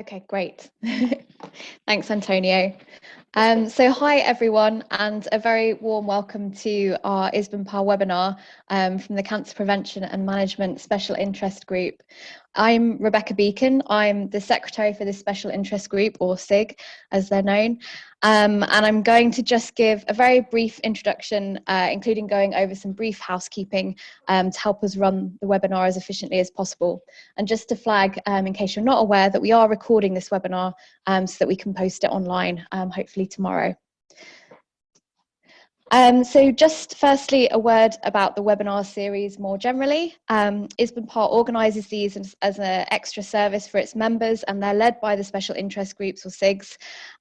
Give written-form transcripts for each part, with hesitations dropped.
Okay, great. Thanks, Antonio. So hi everyone, and a very warm welcome to our ISBNPA webinar from the Cancer Prevention and Management Special Interest Group. I'm Rebecca Beeken. I'm the secretary for this Special Interest Group, or SIG as they're known, and I'm going to just give a very brief introduction, including going over some brief housekeeping to help us run the webinar as efficiently as possible. And just to flag, in case you're not aware, that we are recording this webinar so that we can post it online, hopefully tomorrow. So just firstly, a word about the webinar series more generally. ISBNPA organises these as an extra service for its members, and they're led by the special interest groups, or SIGs.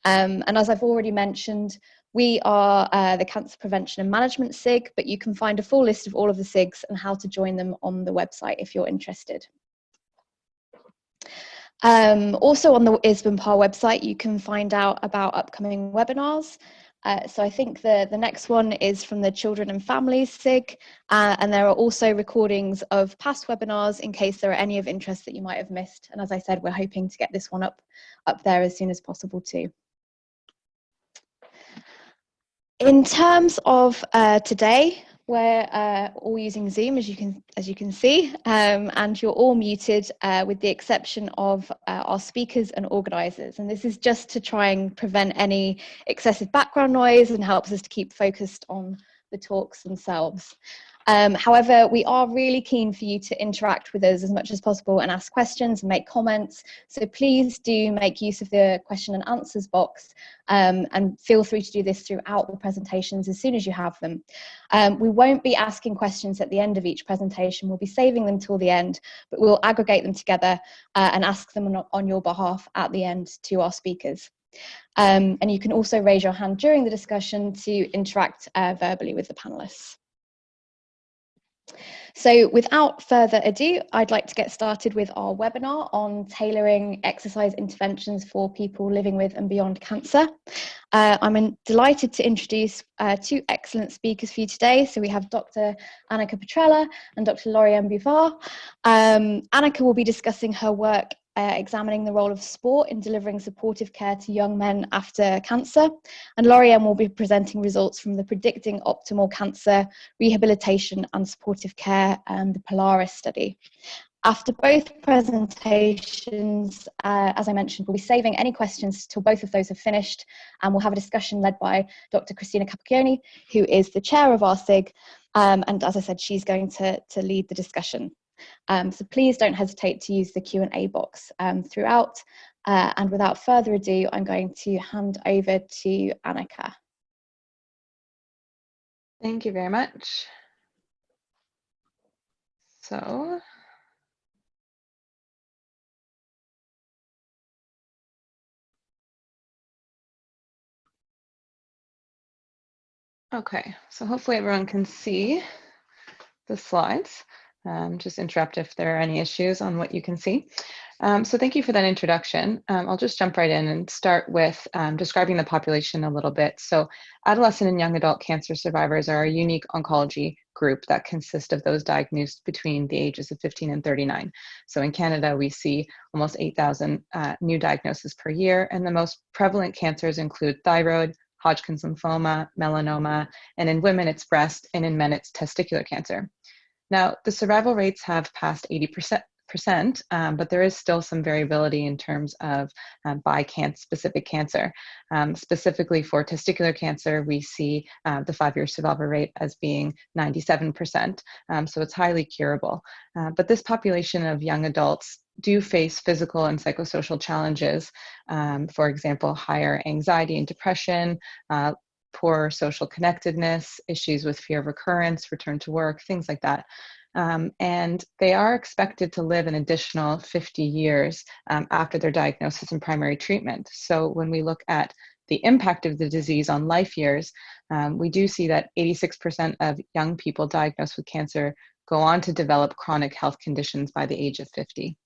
And as I've already mentioned, we are the Cancer Prevention and Management SIG, but you can find a full list of all of the SIGs and how to join them on the website if you're interested. Also on the ISBNPA website, you can find out about upcoming webinars. So I think the next one is from the Children and Families SIG, and there are also recordings of past webinars in case there are any of interest that you might have missed. And as I said, we're hoping to get this one up there as soon as possible too. In terms of today, we're all using Zoom, as you can see, and you're all muted with the exception of our speakers and organisers. And this is just to try and prevent any excessive background noise and helps us to keep focused on the talks themselves. However, we are really keen for you to interact with us as much as possible and ask questions and make comments. So please do make use of the question and answers box and feel free to do this throughout the presentations as soon as you have them. We won't be asking questions at the end of each presentation. We'll be saving them till the end, but we'll aggregate them together and ask them on your behalf at the end to our speakers. And you can also raise your hand during the discussion to interact verbally with the panelists. So without further ado, I'd like to get started with our webinar on tailoring exercise interventions for people living with and beyond cancer. I'm delighted to introduce two excellent speakers for you today. So we have Dr. Anika Petrella and Dr. Laurien Buffart. Anika will be discussing her work examining the role of sport in delivering supportive care to young men after cancer. And Laurien will be presenting results from the Predicting Optimal Cancer Rehabilitation and Supportive Care and the POLARIS study. After both presentations, as I mentioned, we'll be saving any questions till both of those have finished, and we'll have a discussion led by Dr. Cristina Caperchione, who is the chair of our SIG, and as I said, she's going to lead the discussion. So please don't hesitate to use the Q&A box throughout. And without further ado, I'm going to hand over to Anika. Thank you very much. So, okay, so hopefully everyone can see the slides. Just interrupt if there are any issues on what you can see. So thank you for that introduction. I'll just jump right in and start with describing the population a little bit. So adolescent and young adult cancer survivors are a unique oncology group that consists of those diagnosed between the ages of 15 and 39. So in Canada, we see almost 8,000 new diagnoses per year, and the most prevalent cancers include thyroid, Hodgkin's lymphoma, melanoma, and in women it's breast, and in men it's testicular cancer. Now, the survival rates have passed 80%, but there is still some variability in terms of by specific cancer. Specifically for testicular cancer, we see the 5-year survival rate as being 97%, so it's highly curable. But this population of young adults do face physical and psychosocial challenges, for example, higher anxiety and depression, poor social connectedness, issues with fear of recurrence, return to work, things like that. And they are expected to live an additional 50 years after their diagnosis and primary treatment. So when we look at the impact of the disease on life years, we do see that 86% of young people diagnosed with cancer go on to develop chronic health conditions by the age of 50.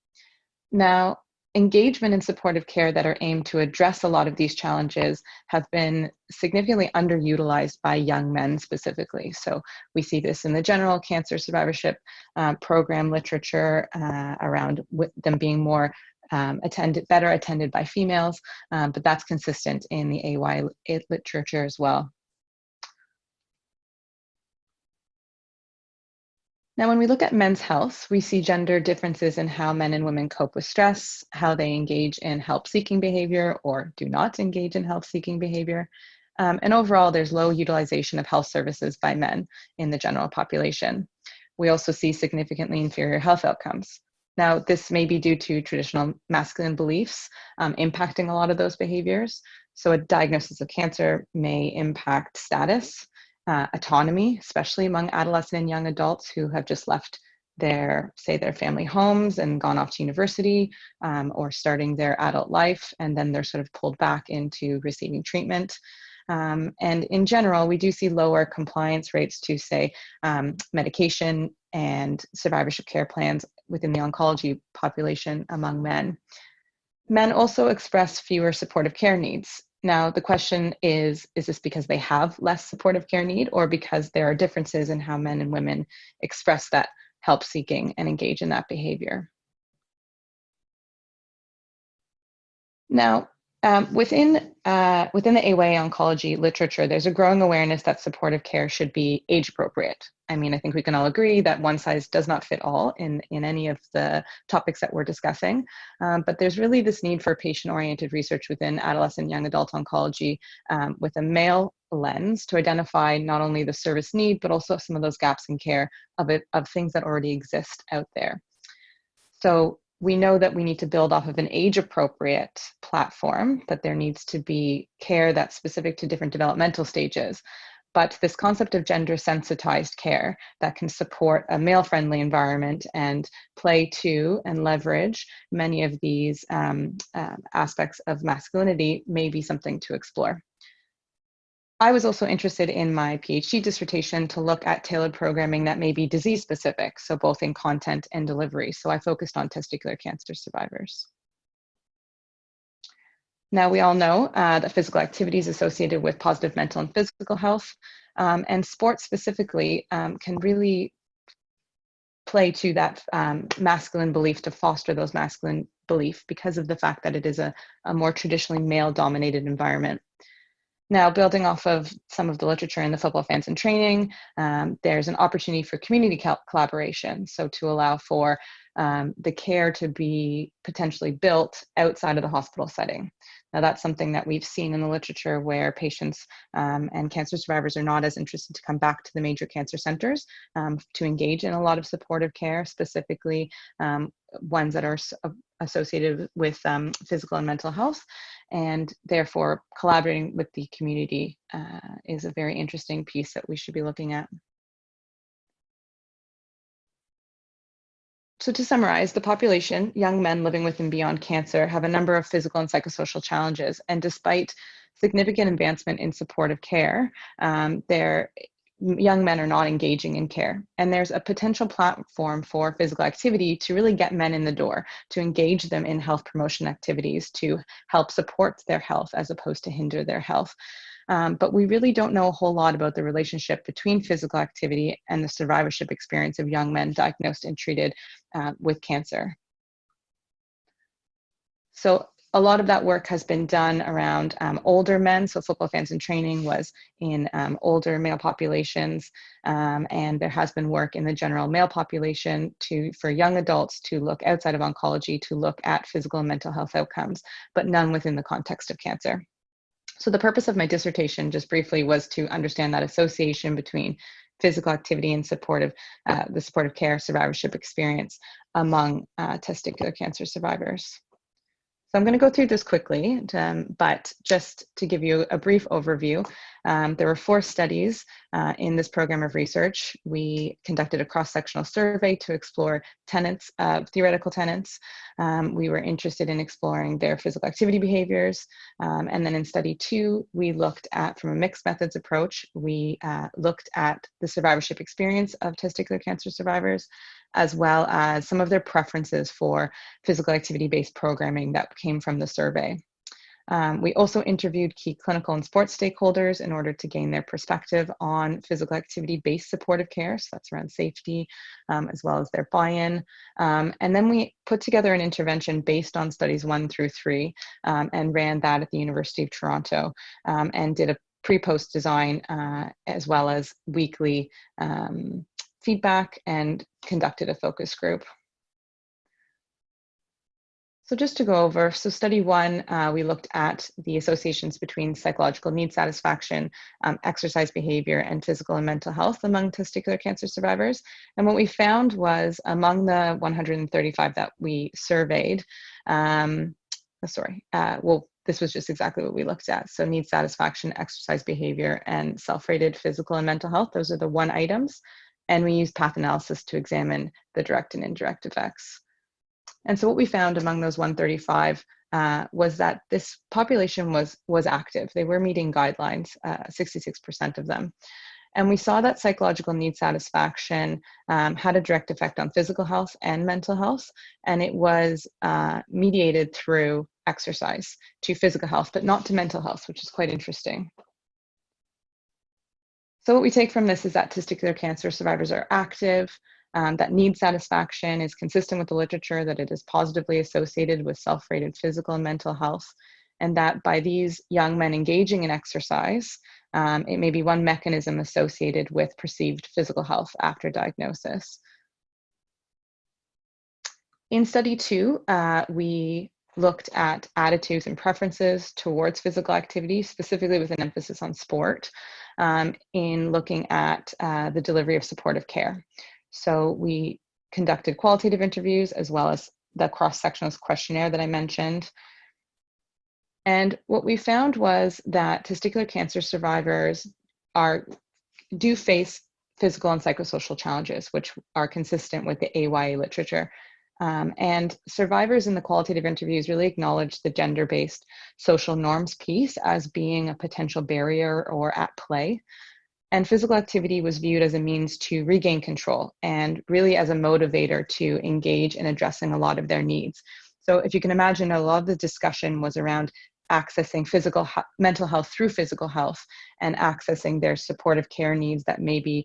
Now, engagement in supportive care that are aimed to address a lot of these challenges have been significantly underutilized by young men specifically. So we see this in the general cancer survivorship program literature around them being more better attended by females, but that's consistent in the AY literature as well. Now, when we look at men's health, we see gender differences in how men and women cope with stress, how they engage in help-seeking behavior or do not engage in help-seeking behavior. And overall, there's low utilization of health services by men in the general population. We also see significantly inferior health outcomes. Now, this may be due to traditional masculine beliefs impacting a lot of those behaviors. So a diagnosis of cancer may impact status, autonomy, especially among adolescent and young adults who have just left their family homes and gone off to university or starting their adult life, and then they're sort of pulled back into receiving treatment. And in general, we do see lower compliance rates to, say, medication and survivorship care plans within the oncology population among men. Men also express fewer supportive care needs. Now, the question is this because they have less supportive care need, or because there are differences in how men and women express that help seeking and engage in that behavior? Now, within the AY oncology literature, there's a growing awareness that supportive care should be age appropriate. I mean, I think we can all agree that one size does not fit all in any of the topics that we're discussing, but there's really this need for patient-oriented research within adolescent young adult oncology with a male lens to identify not only the service need, but also some of those gaps in care of things that already exist out there. So we know that we need to build off of an age-appropriate platform, that there needs to be care that's specific to different developmental stages. But this concept of gender-sensitized care that can support a male-friendly environment and play to and leverage many of these aspects of masculinity may be something to explore. I was also interested in my PhD dissertation to look at tailored programming that may be disease specific, so both in content and delivery. So I focused on testicular cancer survivors. Now, we all know that physical activity is associated with positive mental and physical health, and sports specifically can really play to that masculine belief, to foster those masculine belief because of the fact that it is a more traditionally male-dominated environment. Now, building off of some of the literature in the Football Fans in Training, there's an opportunity for community collaboration. So to allow for the care to be potentially built outside of the hospital setting. Now, that's something that we've seen in the literature where patients and cancer survivors are not as interested to come back to the major cancer centers to engage in a lot of supportive care, specifically ones that are associated with physical and mental health. And therefore, collaborating with the community is a very interesting piece that we should be looking at. So to summarize, the population, young men living with and beyond cancer, have a number of physical and psychosocial challenges. And despite significant advancement in supportive care, young men are not engaging in care. And there's a potential platform for physical activity to really get men in the door, to engage them in health promotion activities, to help support their health as opposed to hinder their health. But we really don't know a whole lot about the relationship between physical activity and the survivorship experience of young men diagnosed and treated with cancer. So a lot of that work has been done around older men. So Football Fans in Training was in older male populations, and there has been work in the general male population for young adults to look outside of oncology, to look at physical and mental health outcomes, but none within the context of cancer. So the purpose of my dissertation, just briefly, was to understand that association between physical activity and the supportive care survivorship experience among testicular cancer survivors. So I'm going to go through this quickly, but just to give you a brief overview, there were 4 studies in this program of research. We conducted a cross-sectional survey to explore theoretical tenets. We were interested in exploring their physical activity behaviors. And then in study 2, we looked at, from a mixed methods approach, we looked at the survivorship experience of testicular cancer survivors, as well as some of their preferences for physical activity-based programming that came from the survey. We also interviewed key clinical and sports stakeholders in order to gain their perspective on physical activity-based supportive care, so that's around safety, as well as their buy-in. And then we put together an intervention based on studies 1 through 3 and ran that at the University of Toronto and did a pre-post design as well as weekly feedback and conducted a focus group. So just to go over, so study 1, we looked at the associations between psychological need satisfaction, exercise behavior, and physical and mental health among testicular cancer survivors. And what we found was among the 135 that we surveyed, this was just exactly what we looked at. So need satisfaction, exercise behavior, and self-rated physical and mental health. Those are the 1 items. And we used path analysis to examine the direct and indirect effects. And so what we found among those 135 was that this population was active. They were meeting guidelines, 66% of them. And we saw that psychological need satisfaction had a direct effect on physical health and mental health, and it was mediated through exercise to physical health, but not to mental health, which is quite interesting. So what we take from this is that testicular cancer survivors are active, that need satisfaction is consistent with the literature, that it is positively associated with self-rated physical and mental health, and that by these young men engaging in exercise, it may be one mechanism associated with perceived physical health after diagnosis. In study 2, we looked at attitudes and preferences towards physical activity, specifically with an emphasis on sport, in looking at the delivery of supportive care. So we conducted qualitative interviews as well as the cross-sectional questionnaire that I mentioned. And what we found was that testicular cancer survivors do face physical and psychosocial challenges, which are consistent with the AYA literature. And survivors in the qualitative interviews really acknowledged the gender-based social norms piece as being a potential barrier or at play. And physical activity was viewed as a means to regain control and really as a motivator to engage in addressing a lot of their needs. So if you can imagine, a lot of the discussion was around accessing mental health through physical health and accessing their supportive care needs that may be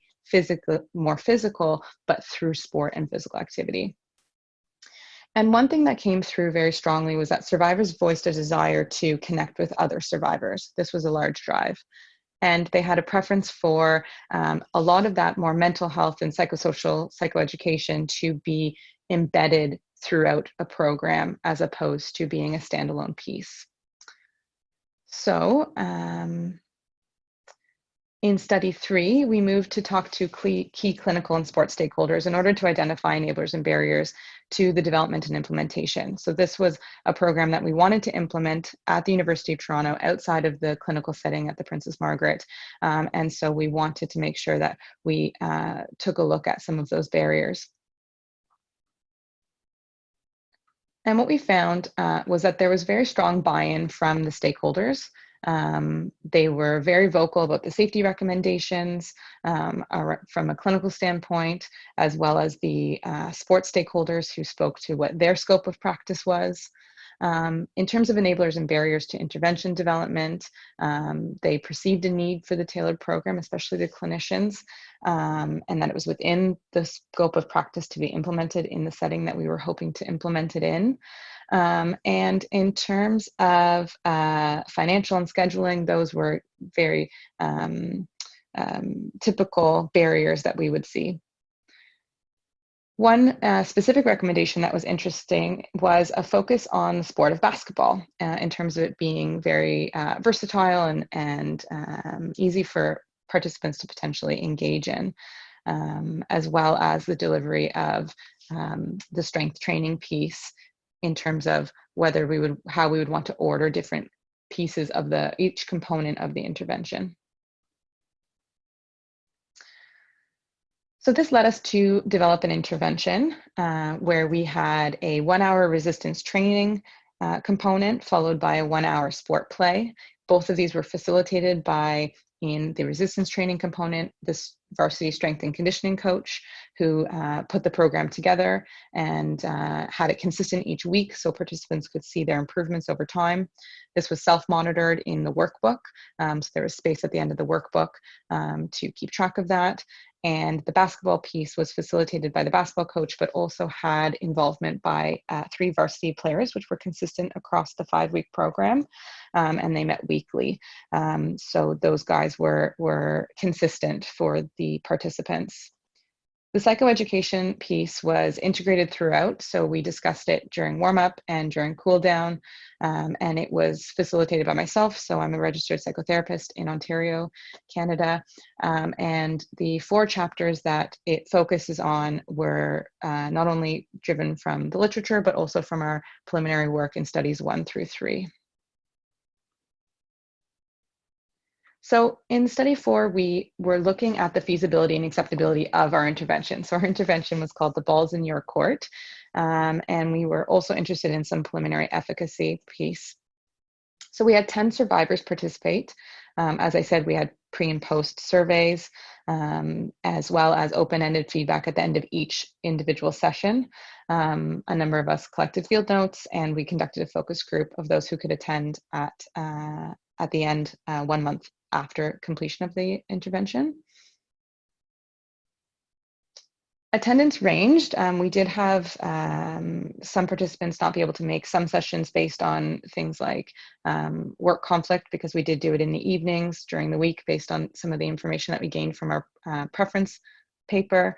more physical, but through sport and physical activity. And one thing that came through very strongly was that survivors voiced a desire to connect with other survivors. This was a large drive. And they had a preference for a lot of that more mental health and psychoeducation to be embedded throughout a program as opposed to being a standalone piece. So in study 3, we moved to talk to key clinical and sports stakeholders in order to identify enablers and barriers to the development and implementation. So this was a program that we wanted to implement at the University of Toronto outside of the clinical setting at the Princess Margaret. And so we wanted to make sure that we took a look at some of those barriers. And what we found was that there was very strong buy-in from the stakeholders. They were very vocal about the safety recommendations from a clinical standpoint, as well as the sports stakeholders who spoke to what their scope of practice was. In terms of enablers and barriers to intervention development, they perceived a need for the tailored program, especially the clinicians, and that it was within the scope of practice to be implemented in the setting that we were hoping to implement it in. And in terms of financial and scheduling, those were very typical barriers that we would see. One specific recommendation that was interesting was a focus on the sport of basketball in terms of it being very versatile and easy for participants to potentially engage in, as well as the delivery of the strength training piece in terms of how we would want to order different pieces of each component of the intervention. So this led us to develop an intervention where we had a 1-hour resistance training component followed by a 1-hour sport play. Both of these were facilitated by in the resistance training component, this varsity strength and conditioning coach who put the program together and had it consistent each week so participants could see their improvements over time. This was self-monitored in the workbook, so there was space at the end of the workbook to keep track of that. And the basketball piece was facilitated by the basketball coach, but also had involvement by 3 varsity players, which were consistent across the 5-week program, and they met weekly. So those guys were consistent for the participants. The psychoeducation piece was integrated throughout, so we discussed it during warm-up and during cool-down, and it was facilitated by myself, so I'm a registered psychotherapist in Ontario, Canada, and the 4 chapters that it focuses on were not only driven from the literature, but also from our preliminary work in studies 1 through 3. So in study 4, we were looking at the feasibility and acceptability of our intervention. So our intervention was called The Ball's in Your Court. And we were also interested in some preliminary efficacy piece. So we had 10 survivors participate. As I said, we had pre and post surveys, as well as open-ended feedback at the end of each individual session. A number of us collected field notes, and we conducted a focus group of those who could attend at the end, 1 month after completion of the intervention. Attendance ranged. We did have some participants not be able to make some sessions based on things like work conflict, because we did do it in the evenings during the week based on some of the information that we gained from our preference paper.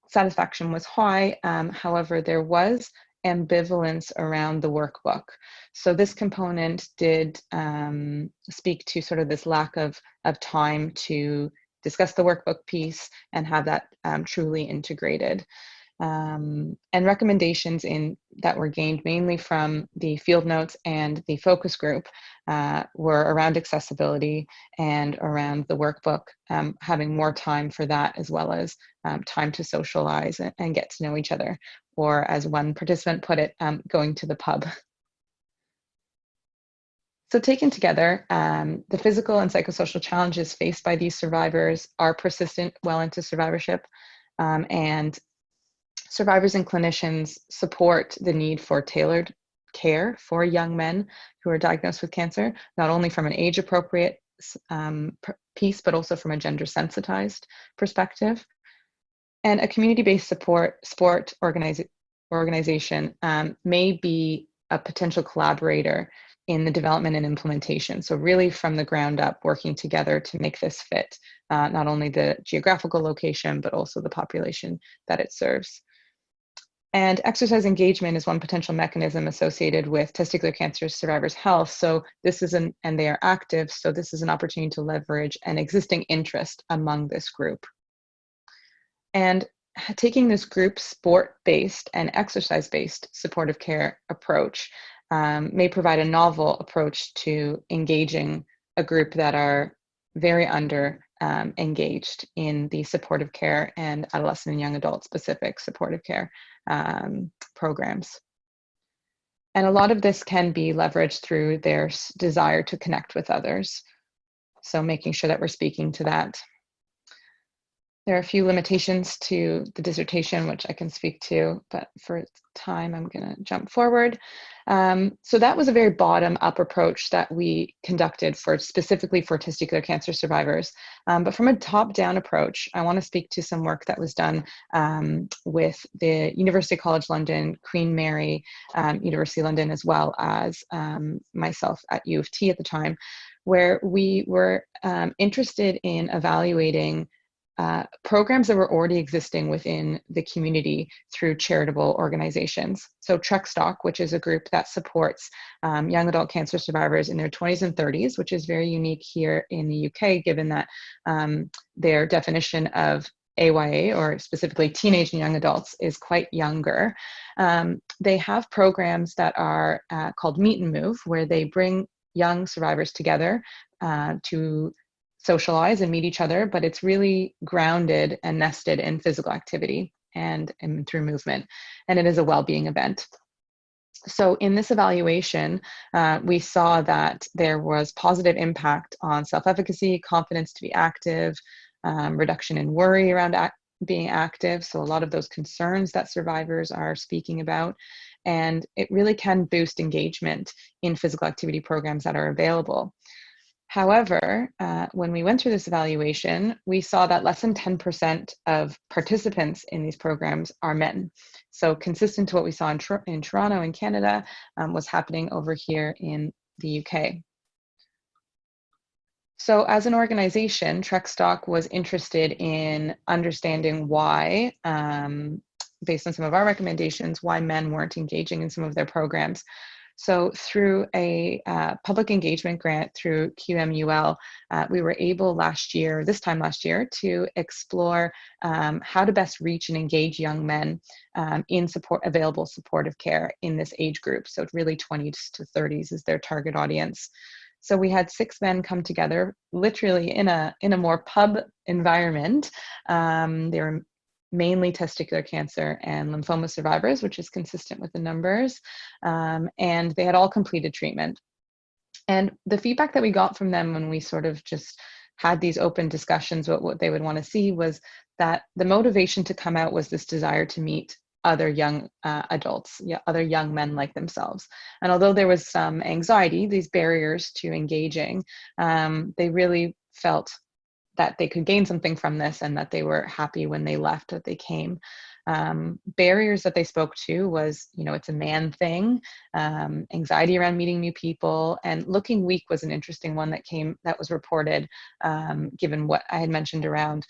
Satisfaction was high. However, there was ambivalence around the workbook. So this component did speak to sort of this lack of time to discuss the workbook piece and have that truly integrated. And recommendations that were gained mainly from the field notes and the focus group were around accessibility and around the workbook, having more time for that, as well as time to socialize and get to know each other, or as one participant put it, going to the pub. So taken together, the physical and psychosocial challenges faced by these survivors are persistent well into survivorship, and survivors and clinicians support the need for tailored care for young men who are diagnosed with cancer, not only from an age-appropriate piece, but also from a gender-sensitized perspective. And a community-based sport organization may be a potential collaborator in the development and implementation. So really from the ground up, working together to make this fit, not only the geographical location, but also the population that it serves. And exercise engagement is one potential mechanism associated with testicular cancer survivors' health. So this is and they are active, so this is an opportunity to leverage an existing interest among this group. And taking this group sport-based and exercise-based supportive care approach may provide a novel approach to engaging a group that are very engaged in the supportive care and adolescent and young adult specific supportive care programs. And a lot of this can be leveraged through their desire to connect with others. So making sure that we're speaking to that. There are a few limitations to the dissertation, which I can speak to, but for time, I'm going to jump forward. So that was a very bottom-up approach that we conducted specifically for testicular cancer survivors. But from a top-down approach, I want to speak to some work that was done with the University College London, Queen Mary, University London, as well as myself at U of T at the time, where we were interested in evaluating programs that were already existing within the community through charitable organizations. So TrekStock, which is a group that supports young adult cancer survivors in their 20s and 30s, which is very unique here in the UK, given that their definition of AYA, or specifically teenage and young adults, is quite younger. They have programs that are called Meet and Move, where they bring young survivors together to socialize and meet each other, but it's really grounded and nested in physical activity and through movement. And it is a well-being event. So in this evaluation, we saw that there was positive impact on self-efficacy, confidence to be active, reduction in worry around being active. So a lot of those concerns that survivors are speaking about. And it really can boost engagement in physical activity programs that are available. However, when we went through this evaluation, we saw that less than 10% of participants in these programs are men. So consistent to what we saw in Toronto in Canada was happening over here in the UK. So as an organization, TrekStock was interested in understanding why, based on some of our recommendations, why men weren't engaging in some of their programs. So through a public engagement grant through QMUL, we were able this time last year, to explore how to best reach and engage young men in available supportive care in this age group. So really 20s to 30s is their target audience. So we had 6 men come together, literally in a more pub environment. They were mainly testicular cancer and lymphoma survivors, which is consistent with the numbers. And they had all completed treatment. And the feedback that we got from them when we sort of just had these open discussions about what they would want to see was that the motivation to come out was this desire to meet other young adults, other young men like themselves. And although there was some anxiety, these barriers to engaging, they really felt that they could gain something from this and that they were happy when they left, that they came. Barriers that they spoke to was, it's a man thing, anxiety around meeting new people, and looking weak was an interesting one that was reported, given what I had mentioned around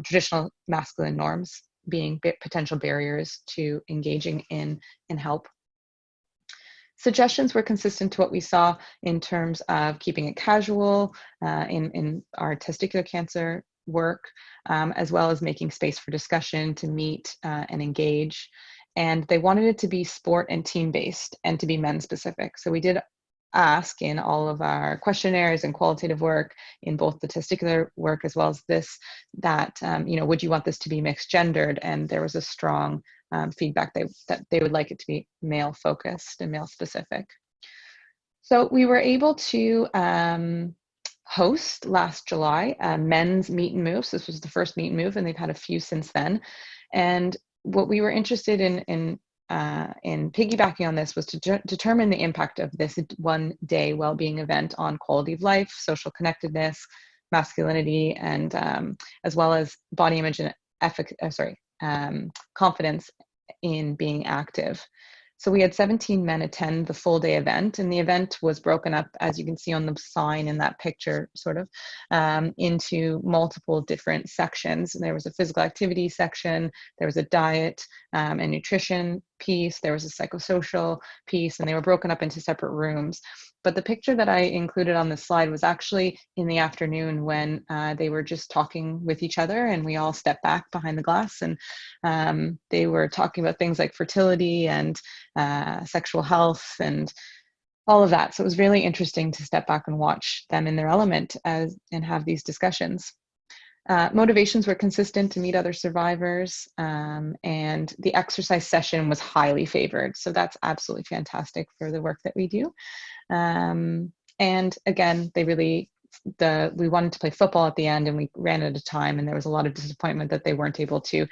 traditional masculine norms being potential barriers to engaging in help. Suggestions were consistent to what we saw in terms of keeping it casual in our testicular cancer work, as well as making space for discussion to meet and engage. And they wanted it to be sport and team-based and to be men-specific. So we did ask in all of our questionnaires and qualitative work in both the testicular work as well as this, that, would you want this to be mixed gendered? And there was a strong feedback that they would like it to be male focused and male specific. So we were able to host last July a men's meet and move. So this was the first meet and move, and they've had a few since then. And what we were interested in piggybacking on this was to determine the impact of this one-day well-being event on quality of life, social connectedness, masculinity, and as well as body image and confidence in being active. So we had 17 men attend the full day event, and the event was broken up, as you can see on the sign in that picture, sort of, into multiple different sections. And there was a physical activity section, there was a diet and nutrition piece, there was a psychosocial piece, and they were broken up into separate rooms. But the picture that I included on the slide was actually in the afternoon when they were just talking with each other, and we all stepped back behind the glass, and they were talking about things like fertility and sexual health and all of that. So it was really interesting to step back and watch them in their element and have these discussions. Motivations were consistent to meet other survivors, and the exercise session was highly favored. So that's absolutely fantastic for the work that we do. And again, we wanted to play football at the end, and we ran out of time, and there was a lot of disappointment that they weren't able to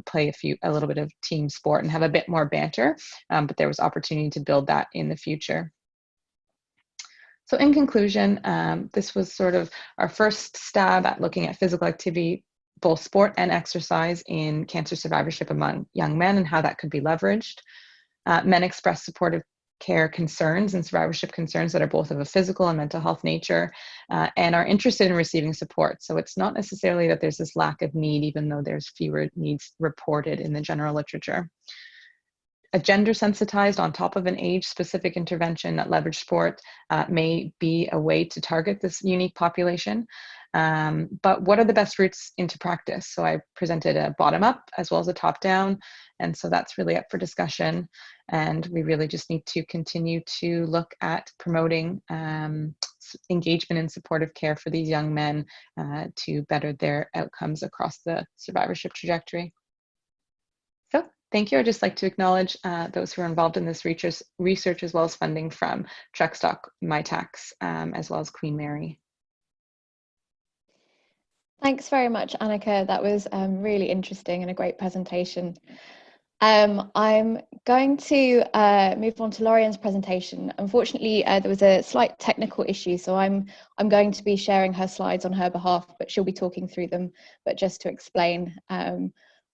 play a little bit of team sport and have a bit more banter, but there was opportunity to build that in the future. So in conclusion, this was sort of our first stab at looking at physical activity, both sport and exercise, in cancer survivorship among young men and how that could be leveraged. Men expressed supportive care concerns and survivorship concerns that are both of a physical and mental health nature, and are interested in receiving support. So it's not necessarily that there's this lack of need, even though there's fewer needs reported in the general literature. A gender sensitized on top of an age specific intervention that leverage sport may be a way to target this unique population. But what are the best routes into practice? So I presented a bottom up as well as a top down. And so that's really up for discussion. And we really just need to continue to look at promoting engagement and supportive care for these young men to better their outcomes across the survivorship trajectory. So Thank you. I'd just like to acknowledge those who are involved in this research as well as funding from Truckstock, MyTax, as well as Queen Mary. Thanks very much, Anika. That was really interesting and a great presentation. I'm going to move on to Laurien's presentation. Unfortunately, there was a slight technical issue, so I'm going to be sharing her slides on her behalf, but she'll be talking through them. But just to explain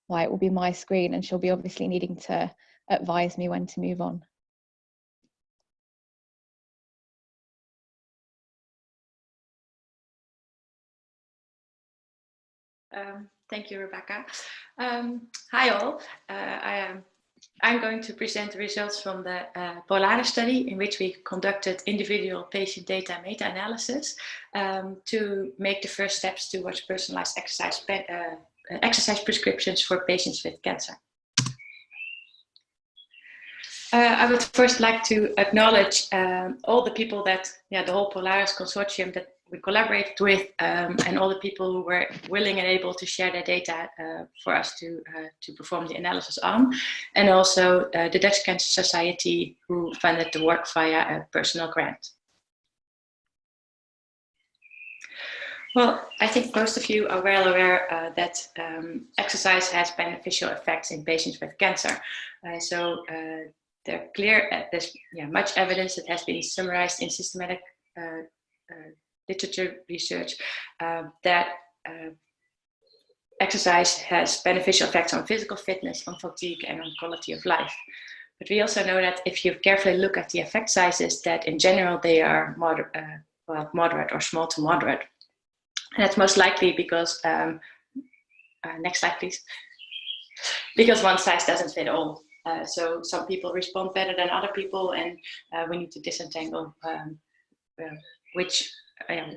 why it will be my screen, and she'll be obviously needing to advise me when to move on. Thank you, Rebecca. Hi all. I'm going to present the results from the POLARIS study, in which we conducted individual patient data meta-analysis to make the first steps towards personalized exercise prescriptions for patients with cancer. I would first like to acknowledge all the people that, the whole POLARIS consortium that we collaborated with, and all the people who were willing and able to share their data for us to perform the analysis on, and also the Dutch Cancer Society, who funded the work via a personal grant. Well, I think most of you are well aware that exercise has beneficial effects in patients with cancer. They're clear. There's much evidence that has been summarized in systematic literature research that exercise has beneficial effects on physical fitness, on fatigue, and on quality of life. But we also know that if you carefully look at the effect sizes, that in general they are moderate or small to moderate. And that's most likely because, next slide please, because one size doesn't fit all. So some people respond better than other people, and we need to disentangle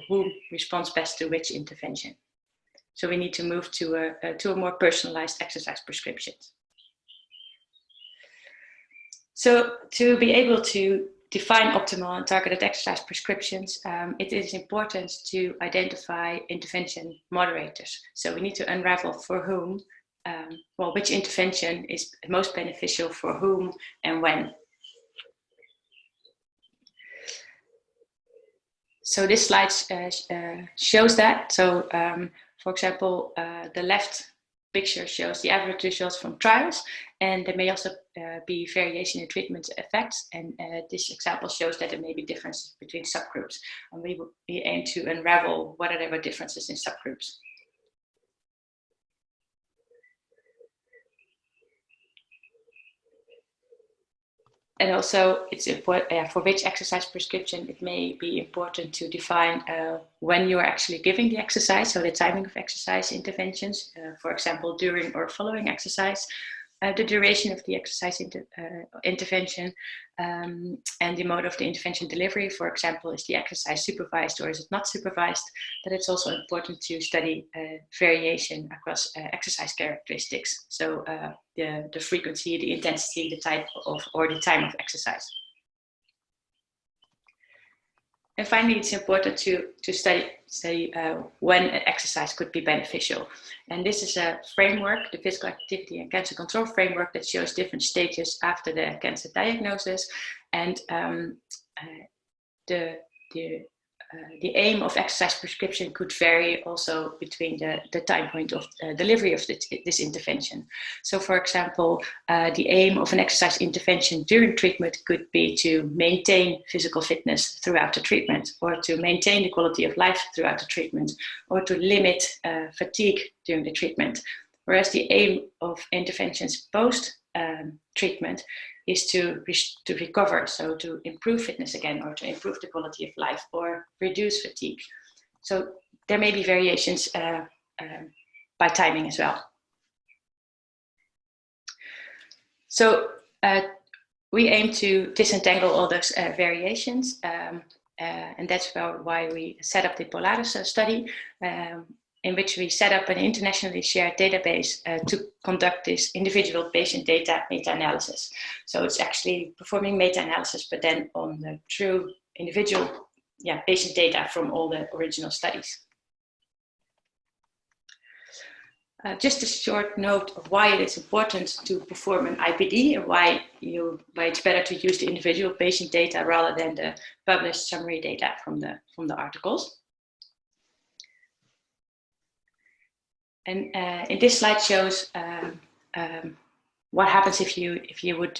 who responds best to which intervention. So we need to move to a more personalized exercise prescriptions. So to be able to define optimal and targeted exercise prescriptions, it is important to identify intervention moderators. So we need to unravel for whom, which intervention is most beneficial for whom and when. So this slide shows that. So for example, the left picture shows the average results from trials, and there may also be variation in treatment effects. And this example shows that there may be differences between subgroups. And we aim to unravel whether there were differences in subgroups. And also, it's important for which exercise prescription, it may be important to define when you are actually giving the exercise, so the timing of exercise interventions, for example, during or following exercise, the duration of the exercise intervention, and the mode of the intervention delivery. For example, is the exercise supervised or is it not supervised? That it's also important to study variation across exercise characteristics. So the frequency, the intensity, the type of, or the time of exercise. And finally, it's important to study when an exercise could be beneficial. And this is a framework, the Physical Activity and Cancer Control Framework, that shows different stages after the cancer diagnosis. And the aim of exercise prescription could vary also between the time point of delivery of this intervention. So for example, the aim of an exercise intervention during treatment could be to maintain physical fitness throughout the treatment, or to maintain the quality of life throughout the treatment, or to limit fatigue during the treatment. Whereas the aim of interventions post treatment is to recover, so to improve fitness again, or to improve the quality of life, or reduce fatigue. So there may be variations by timing as well. So we aim to disentangle all those variations, and that's why we set up the POLARIS study, in which we set up an internationally shared database to conduct this individual patient data meta-analysis. So it's actually performing meta-analysis, but then on the true individual patient data from all the original studies. just a short note of why it is important to perform an IPD and why it's better to use the individual patient data rather than the published summary data from the articles. And in this slide shows what happens if you would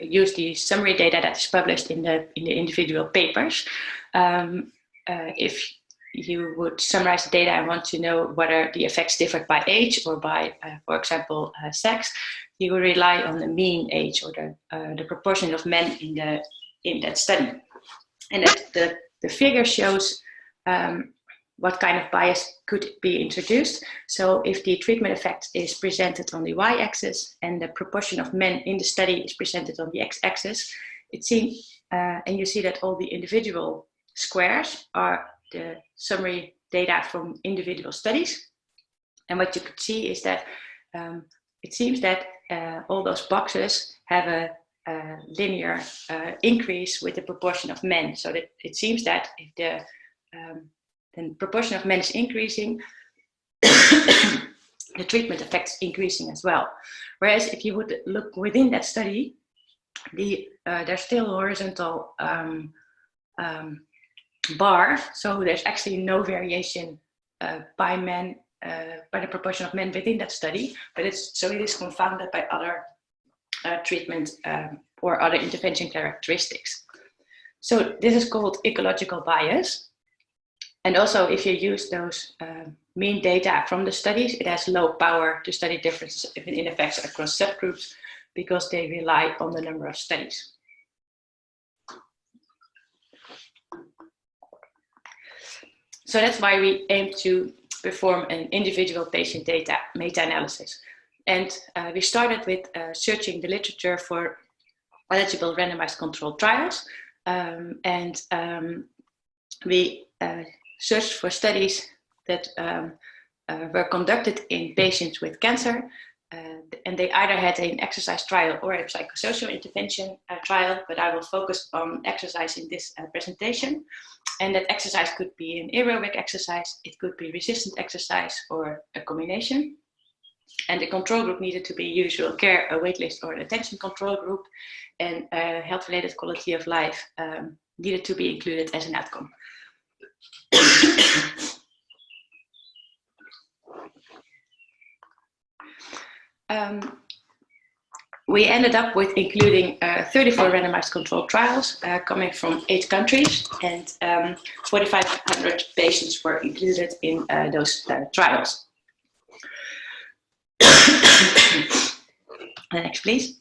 use the summary data that is published in the individual papers. If you would summarize the data and want to know whether the effects differed by age or by, for example, sex, you will rely on the mean age or the proportion of men in that study. And the figure shows what kind of bias could be introduced. So if the treatment effect is presented on the y-axis and the proportion of men in the study is presented on the x-axis, it seems, and you see that all the individual squares are the summary data from individual studies. And what you could see is that it seems that all those boxes have a linear increase with the proportion of men. So that it seems that if the proportion of men is increasing, the treatment effect is increasing as well. Whereas if you would look within that study, there's still a horizontal bar, so there's actually no variation by men, by the proportion of men within that study, but it is confounded by other treatment or other intervention characteristics. So this is called ecological bias. And also, if you use those mean data from the studies, it has low power to study differences in effects across subgroups because they rely on the number of studies. So that's why we aim to perform an individual patient data meta-analysis. And we started with searching the literature for eligible randomized controlled trials. We searched for studies that were conducted in patients with cancer. And they either had an exercise trial or a psychosocial intervention trial, but I will focus on exercise in this presentation. And that exercise could be an aerobic exercise, it could be resistant exercise or a combination. And the control group needed to be usual care, a waitlist or an attention control group, and health-related quality of life needed to be included as an outcome. We ended up with including 34 randomized controlled trials coming from 8 countries, and 4,500 patients were included in those trials. Next, please.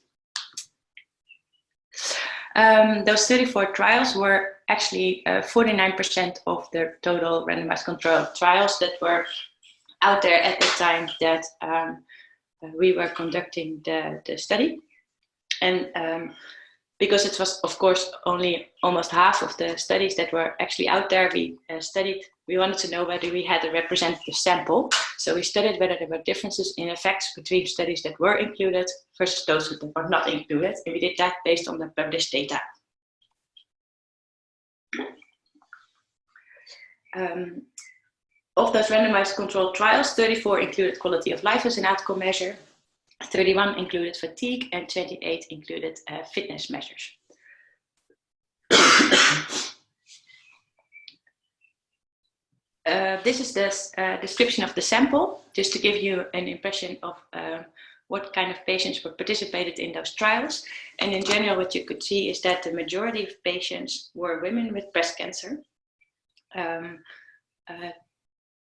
Those 34 trials were actually 49% of the total randomized controlled trials that were out there at the time that we were conducting the study. And because it was, of course, only almost half of the studies that were actually out there, we wanted to know whether we had a representative sample. So we studied whether there were differences in effects between studies that were included versus those that were not included. And we did that based on the published data. Of those randomized controlled trials, 34 included quality of life as an outcome measure, 31 included fatigue, and 28 included fitness measures. This is the description of the sample, just to give you an impression of what kind of patients were participated in those trials. And in general, what you could see is that the majority of patients were women with breast cancer,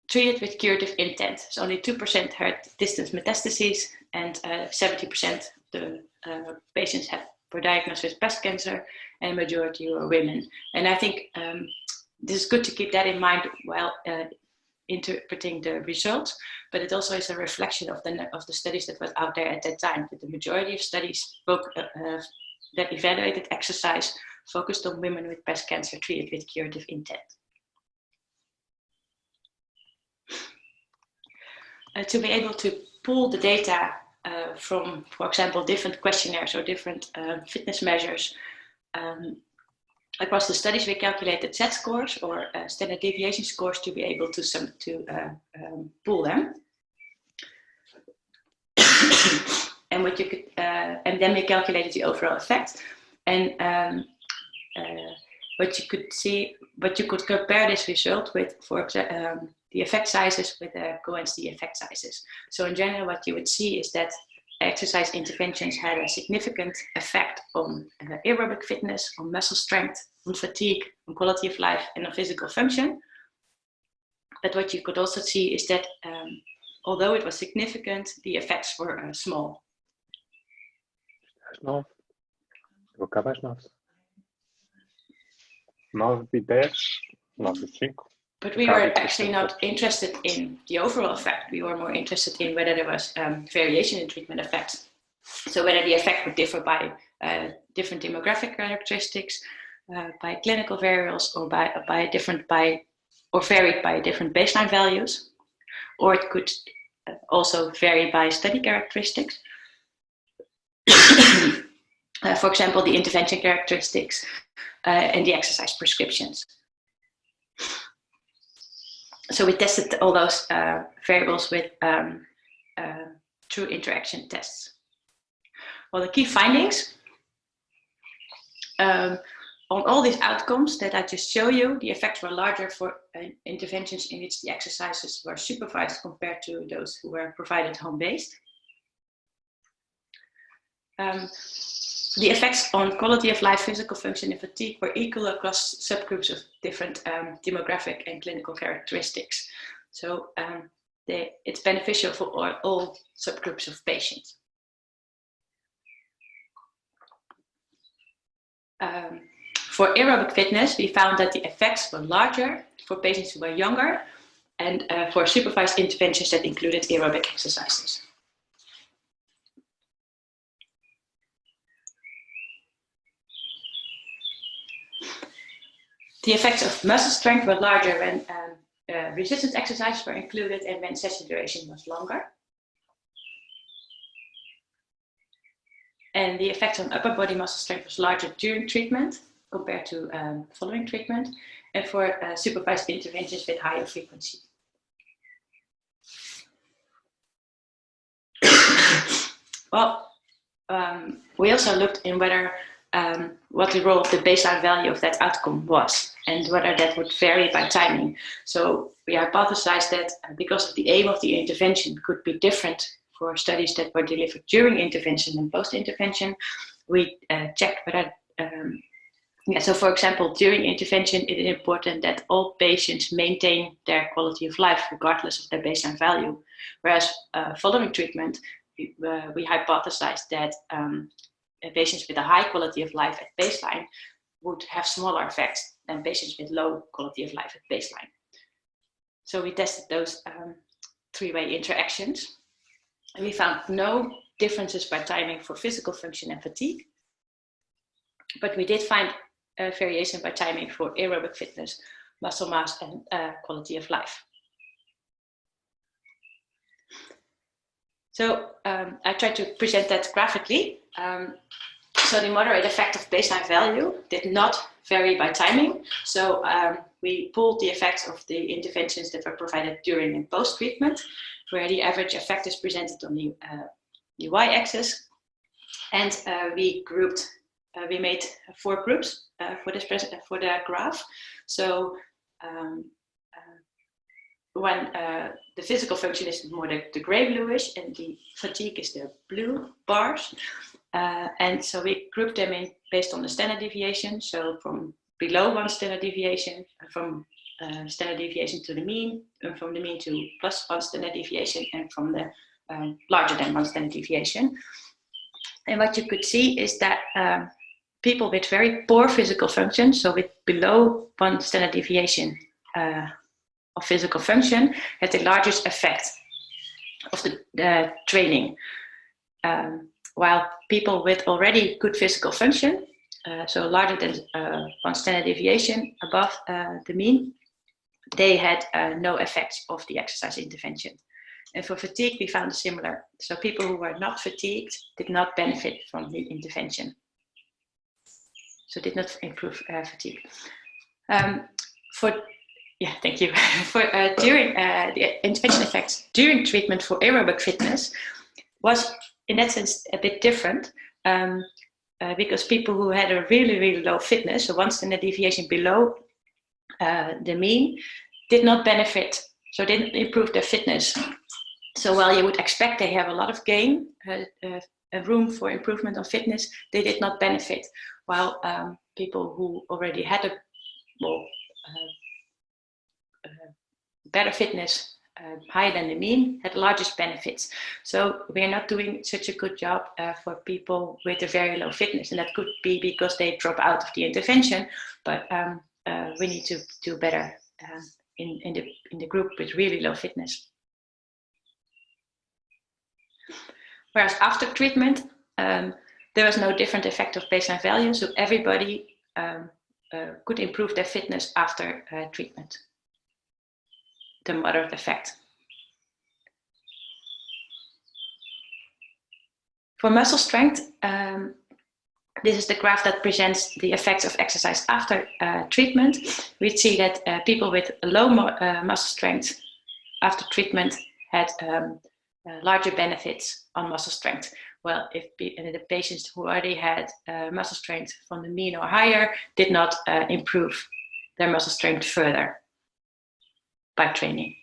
treated with curative intent. So only 2% had distant metastases, and 70% of the patients were diagnosed with breast cancer, and the majority were women. And I think this is good to keep that in mind while interpreting the results, but it also is a reflection of the studies that were out there at that time. That the majority of studies that evaluated exercise focused on women with breast cancer treated with curative intent. To be able to pull the data from, for example, different questionnaires or different fitness measures across the studies, we calculated Z scores or standard deviation scores to be able to pull them. And what you could, and then we calculated the overall effect. And what you could see, but you could compare this result with, for example, the effect sizes with the co-entity effect sizes. So in general, what you would see is that exercise interventions had a significant effect on aerobic fitness, on muscle strength, on fatigue, on quality of life, and on physical function. But what you could also see is that although it was significant, the effects were small. But we were actually not interested in the overall effect. We were more interested in whether there was variation in treatment effects. So whether the effect would differ by different demographic characteristics, by clinical variables, or varied by different baseline values, or it could also vary by study characteristics. For example, the intervention characteristics and the exercise prescriptions. So we tested all those variables with true interaction tests. Well, the key findings on all these outcomes that I just show you, the effects were larger for interventions in which the exercises were supervised compared to those who were provided home-based. The effects on quality of life, physical function, and fatigue were equal across subgroups of different demographic and clinical characteristics. So it's beneficial for all subgroups of patients. For aerobic fitness, we found that the effects were larger for patients who were younger and for supervised interventions that included aerobic exercises. The effects of muscle strength were larger when resistance exercises were included and when session duration was longer. And the effect on upper body muscle strength was larger during treatment compared to following treatment, and for supervised interventions with higher frequency. Well, we also looked in whether what the role of the baseline value of that outcome was, and whether that would vary by timing. So we hypothesized that because of the aim of the intervention could be different for studies that were delivered during intervention and post-intervention, we checked whether, so for example, during intervention, it is important that all patients maintain their quality of life regardless of their baseline value. Whereas following treatment, we hypothesized that patients with a high quality of life at baseline would have smaller effects than patients with low quality of life at baseline. So we tested those three-way interactions. And we found no differences by timing for physical function and fatigue. But we did find a variation by timing for aerobic fitness, muscle mass, and quality of life. So I tried to present that graphically. So the moderate effect of baseline value did not vary by timing. So we pulled the effects of the interventions that were provided during and post-treatment, where the average effect is presented on the y-axis. And we made 4 groups for the graph. So when the physical function is more the gray-bluish and the fatigue is the blue bars. And so we grouped them in based on the standard deviation. So from below 1 standard deviation, from standard deviation to the mean, and from the mean to plus 1 standard deviation, and from the larger than 1 standard deviation. And what you could see is that people with very poor physical function, so with below 1 standard deviation of physical function, had the largest effect of the training. While people with already good physical function, so larger than 1 standard deviation above the mean, they had no effects of the exercise intervention. And for fatigue, we found a similar. So people who were not fatigued did not benefit from the intervention. So did not improve fatigue. Thank you. For during the intervention effects during treatment for aerobic fitness, was in that sense a bit different, because people who had a really, really low fitness, so 1 standard deviation below the mean, did not benefit, so didn't improve their fitness. So while you would expect they have a lot of gain, a room for improvement on fitness, they did not benefit, while people who already had a better fitness, higher than the mean, had the largest benefits. So we're not doing such a good job for people with a very low fitness, and that could be because they drop out of the intervention, but we need to do better in the group with really low fitness. Whereas after treatment, there was no different effect of baseline value, so everybody could improve their fitness after treatment. The moderate effect. For muscle strength, this is the graph that presents the effects of exercise after treatment. We see that people with low muscle strength after treatment had larger benefits on muscle strength. Well, if the patients who already had muscle strength from the mean or higher did not improve their muscle strength further by training.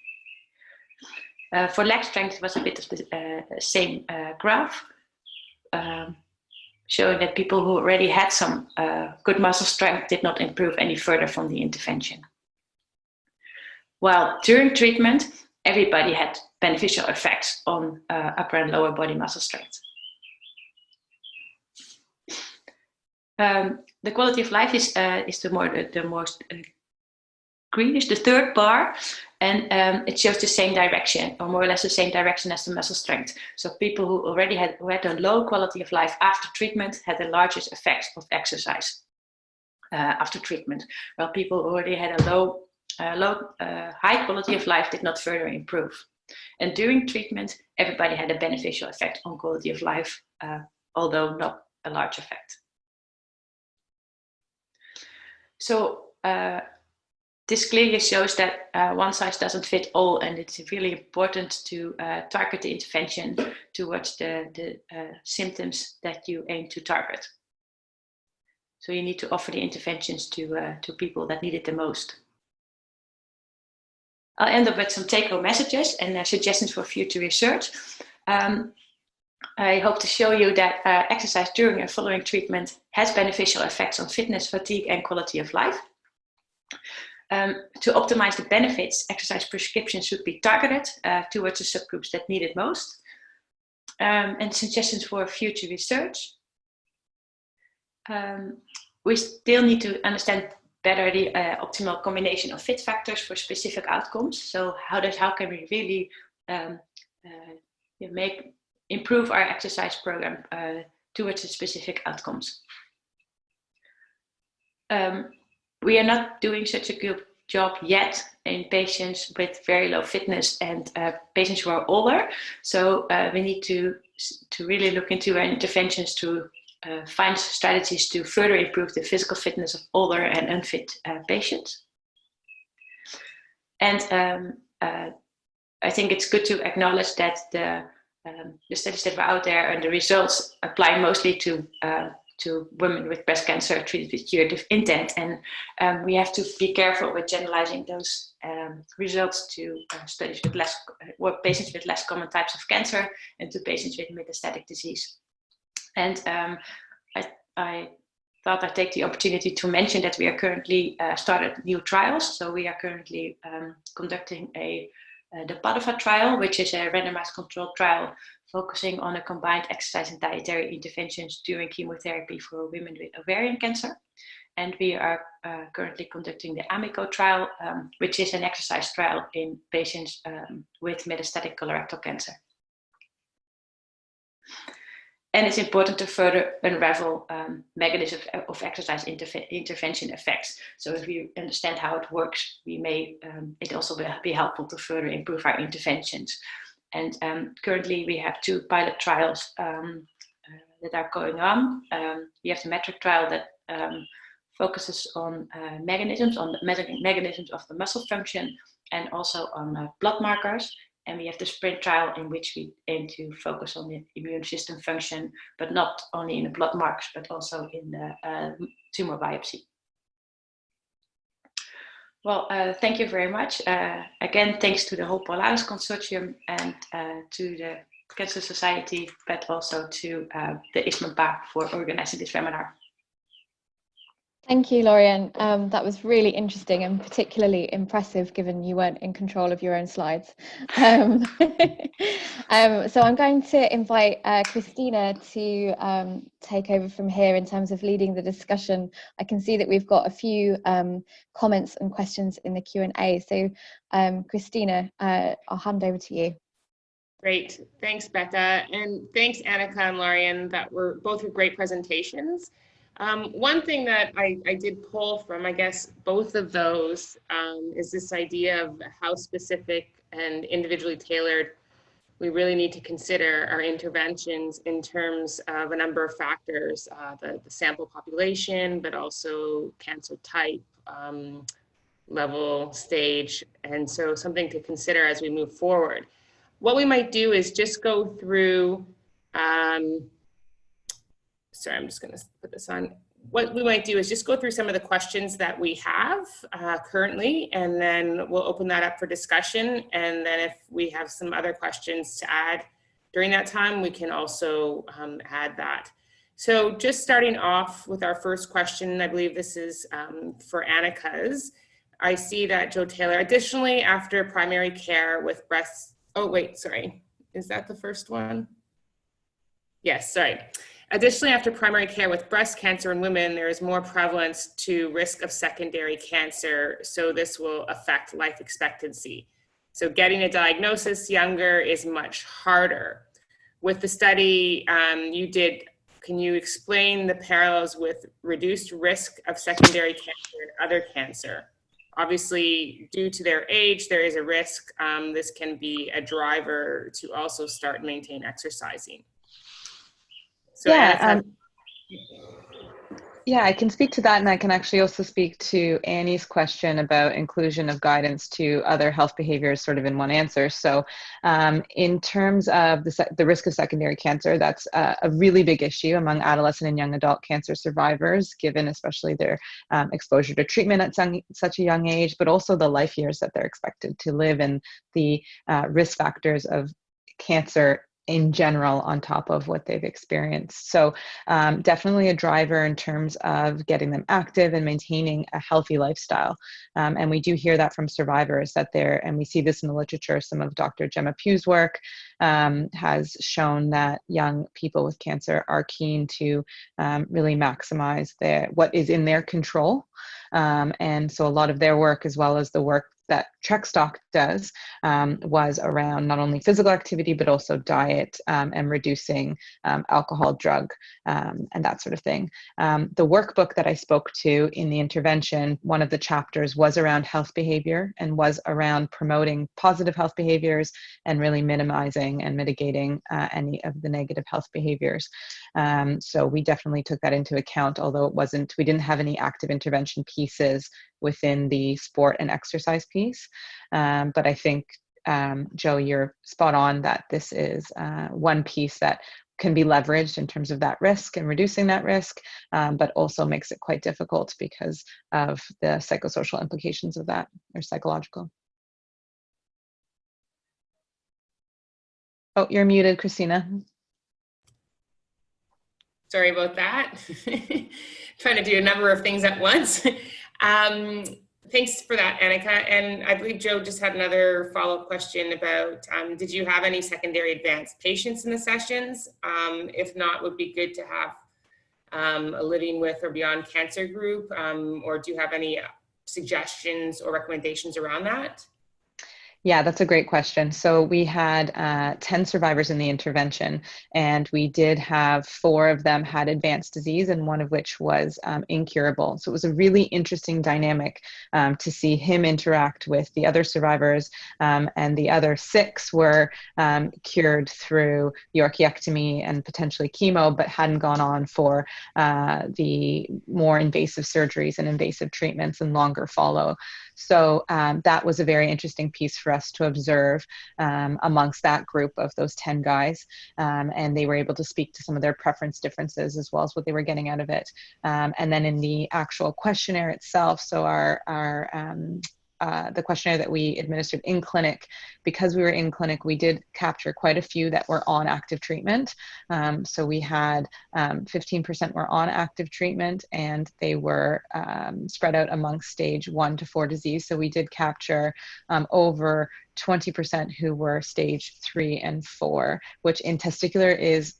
For leg strength, it was a bit of the same graph, showing that people who already had some good muscle strength did not improve any further from the intervention. While during treatment, everybody had beneficial effects on upper and lower body muscle strength. The quality of life is the most greenish, the third bar, and it shows the same direction, or more or less the same direction as the muscle strength. So people who already had a low quality of life after treatment had the largest effects of exercise after treatment, while people who already had a high quality of life did not further improve. And during treatment, everybody had a beneficial effect on quality of life, although not a large effect. So this clearly shows that one size doesn't fit all, and it's really important to target the intervention towards the symptoms that you aim to target. So you need to offer the interventions to people that need it the most. I'll end up with some take-home messages and suggestions for future research. I hope to show you that exercise during and following treatment has beneficial effects on fitness, fatigue, and quality of life. To optimize the benefits, exercise prescriptions should be targeted towards the subgroups that need it most. And suggestions for future research. We still need to understand better the optimal combination of fit factors for specific outcomes. So how can we really improve our exercise program towards the specific outcomes? We are not doing such a good job yet in patients with very low fitness and patients who are older. So we need to really look into our interventions to find strategies to further improve the physical fitness of older and unfit patients. And I think it's good to acknowledge that the studies that were out there and the results apply mostly to women with breast cancer treated with curative intent, and we have to be careful with generalizing those results to studies with patients with less common types of cancer and to patients with metastatic disease. And I thought I'd take the opportunity to mention that we are currently started new trials. So we are currently conducting the Buffart trial, which is a randomized controlled trial focusing on a combined exercise and dietary interventions during chemotherapy for women with ovarian cancer. And we are currently conducting the Anika trial, which is an exercise trial in patients with metastatic colorectal cancer. And it's important to further unravel mechanisms of exercise intervention effects. So if you understand how it works, it also will be helpful to further improve our interventions. And currently we have 2 pilot trials that are going on. We have the metric trial that focuses on mechanisms of the muscle function and also on blood markers. And we have the SPRINT trial, in which we aim to focus on the immune system function, but not only in the blood markers, but also in the tumor biopsy. Well, thank you very much. Again, thanks to the whole POLARIS consortium and to the Cancer Society, but also to the ISBNPA for organizing this webinar. Thank you, Laurien. That was really interesting and particularly impressive given you weren't in control of your own slides. So I'm going to invite Cristina to take over from here in terms of leading the discussion. I can see that we've got a few comments and questions in the Q&A. So Cristina, I'll hand over to you. Great, thanks Becca, and thanks Anika and Laurien. That were both great presentations. One thing that I did pull from, I guess, both of those is this idea of how specific and individually tailored we really need to consider our interventions in terms of a number of factors, the sample population, but also cancer type, level, stage, and so something to consider as we move forward. What we might do is just go through, sorry, I'm just going to put this on. What we might do is just go through some of the questions that we have currently, and then we'll open that up for discussion. And then if we have some other questions to add during that time, we can also add that. So just starting off with our first question, I believe this is for Anika's. I see that Joe Taylor, additionally, after primary care with breast, oh wait, sorry, is that the first one? Yes, sorry. Additionally, after primary care with breast cancer in women, there is more prevalence to risk of secondary cancer, so this will affect life expectancy. So getting a diagnosis younger is much harder. With the study you did, can you explain the parallels with reduced risk of secondary cancer and other cancer? Obviously, due to their age, there is a risk. This can be a driver to also start and maintain exercising. So yeah, yeah, I can speak to that, and I can actually also speak to Annie's question about inclusion of guidance to other health behaviors sort of in one answer. So in terms of the risk of secondary cancer, that's a really big issue among adolescent and young adult cancer survivors, given especially their exposure to treatment at such a young age, but also the life years that they're expected to live and the risk factors of cancer in general on top of what they've experienced. So definitely a driver in terms of getting them active and maintaining a healthy lifestyle. And we do hear that from survivors that they're, and we see this in the literature, some of Dr. Gemma Pugh's work has shown that young people with cancer are keen to really maximize what is in their control. And so a lot of their work, as well as the work that Trekstock does, was around not only physical activity, but also diet and reducing alcohol, drug, and that sort of thing. The workbook that I spoke to in the intervention, one of the chapters was around health behavior and was around promoting positive health behaviors and really minimizing and mitigating any of the negative health behaviors. So we definitely took that into account, although we didn't have any active intervention pieces within the sport and exercise piece. But I think, Joe, you're spot on that this is one piece that can be leveraged in terms of that risk and reducing that risk, but also makes it quite difficult because of the psychosocial implications of that, or psychological. Oh, you're muted, Cristina. Sorry about that. Trying to do a number of things at once. Thanks for that, Anika. And I believe Joe just had another follow-up question about, did you have any secondary advanced patients in the sessions? If not, would be good to have a living with or beyond cancer group, or do you have any suggestions or recommendations around that? Yeah, that's a great question. So we had 10 survivors in the intervention, and we did have 4 of them had advanced disease, and one of which was incurable. So it was a really interesting dynamic to see him interact with the other survivors, and the other 6 were cured through orchiectomy and potentially chemo, but hadn't gone on for the more invasive surgeries and invasive treatments and longer follow. So that was a very interesting piece for for us to observe amongst that group of those 10 guys. And they were able to speak to some of their preference differences as well as what they were getting out of it. And then in the actual questionnaire itself, so the questionnaire that we administered in clinic, because we were in clinic, we did capture quite a few that were on active treatment. So we had 15% were on active treatment, and they were spread out amongst stage 1 to 4 disease. So we did capture over 20% who were stage 3 and 4, which in testicular is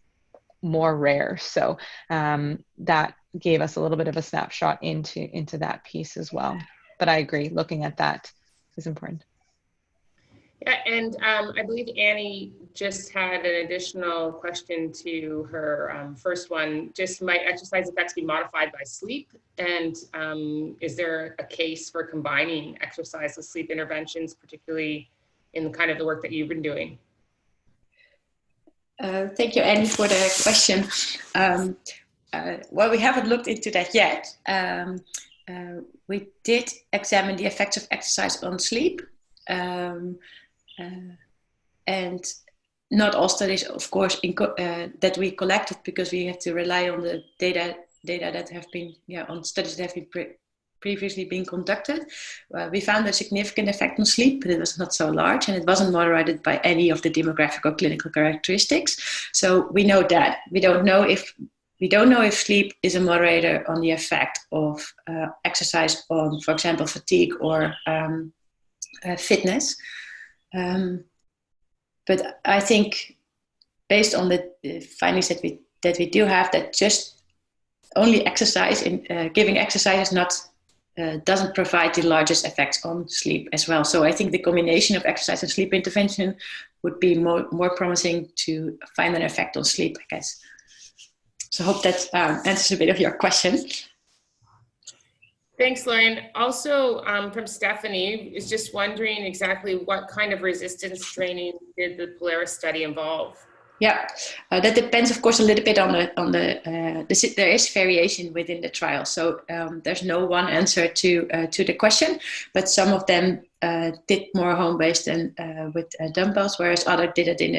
more rare. So that gave us a little bit of a snapshot into that piece as well. But I agree, looking at that is important. Yeah, and I believe Annie just had an additional question to her first one. Just, might exercise effects be modified by sleep? And is there a case for combining exercise with sleep interventions, particularly in kind of the work that you've been doing? Thank you, Annie, for the question. Well, we haven't looked into that yet. We did examine the effects of exercise on sleep. And not all studies, of course, that we collected, because we have to rely on the data that have been, on studies that have been previously been conducted. We found a significant effect on sleep, but it was not so large, and it wasn't moderated by any of the demographic or clinical characteristics. So we know that. We don't know if sleep is a moderator on the effect of exercise on, for example, fatigue or fitness. But I think, based on the findings that we do have, that just only exercise, giving exercise is not doesn't provide the largest effects on sleep as well. So I think the combination of exercise and sleep intervention would be more promising to find an effect on sleep, I guess. So I hope that answers a bit of your question. Thanks, Laurien. Also, from Stephanie, is just wondering exactly what kind of resistance training did the POLARIS study involve? Yeah, that depends, of course, a little bit on the there is variation within the trial. So there's no one answer to the question, but some of them did more home-based and with dumbbells, whereas others did it in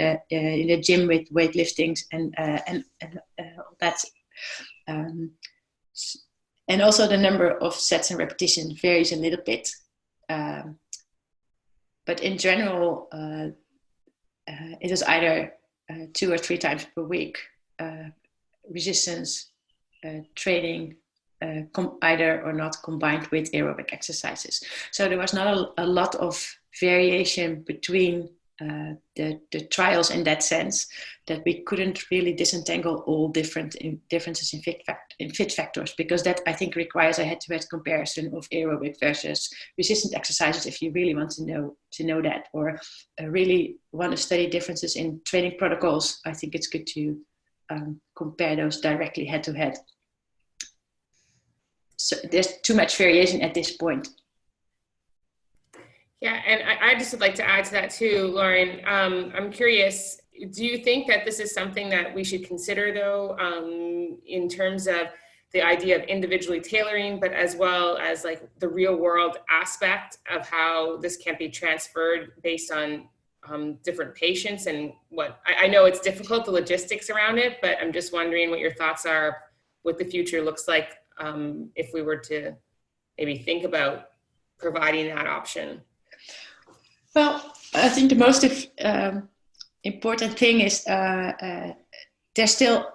a gym with weightliftings and that. And also the number of sets and repetitions varies a little bit. But in general, it is either 2 or 3 times per week, resistance training, either or not combined with aerobic exercises. So there was not a lot of variation between the trials in that sense, that we couldn't really disentangle all differences in fit factors, because that, I think, requires a head-to-head comparison of aerobic versus resistant exercises if you really want to know that, or really want to study differences in training protocols. I think it's good to compare those directly head-to-head. So there's too much variation at this point. Yeah, and I just would like to add to that too, Laurien. I'm curious, do you think that this is something that we should consider, though, in terms of the idea of individually tailoring, but as well as like the real world aspect of how this can be transferred based on different patients? And what I know it's difficult, the logistics around it, but I'm just wondering what your thoughts are, what the future looks like if we were to maybe think about providing that option. Well, I think the most important thing is there's still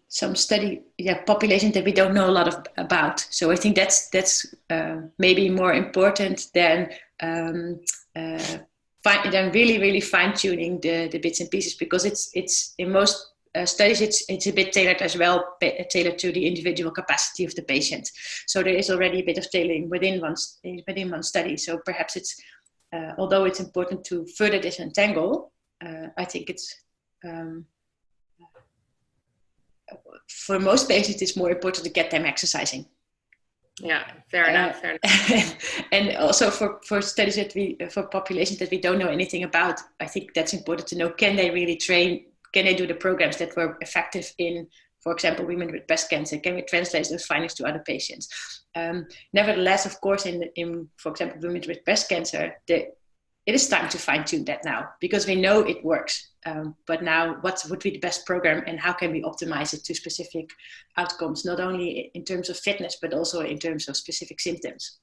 some study population that we don't know a lot about. So I think that's maybe more important than really fine-tuning the bits and pieces, because it's in most studies it's a bit tailored as well, tailored to the individual capacity of the patient. So there is already a bit of tailoring within one study. So perhaps it's although it's important to further disentangle, I think it's for most patients it's more important to get them exercising. Yeah, fair enough. And also for studies for populations that we don't know anything about, I think that's important to know, can they really train, can they do the programs that were effective in, for example, women with breast cancer? Can we translate those findings to other patients? Nevertheless, of course, in for example, women with breast cancer, it is time to fine-tune that now, because we know it works. But now, what would be the best program, and how can we optimize it to specific outcomes, not only in terms of fitness, but also in terms of specific symptoms?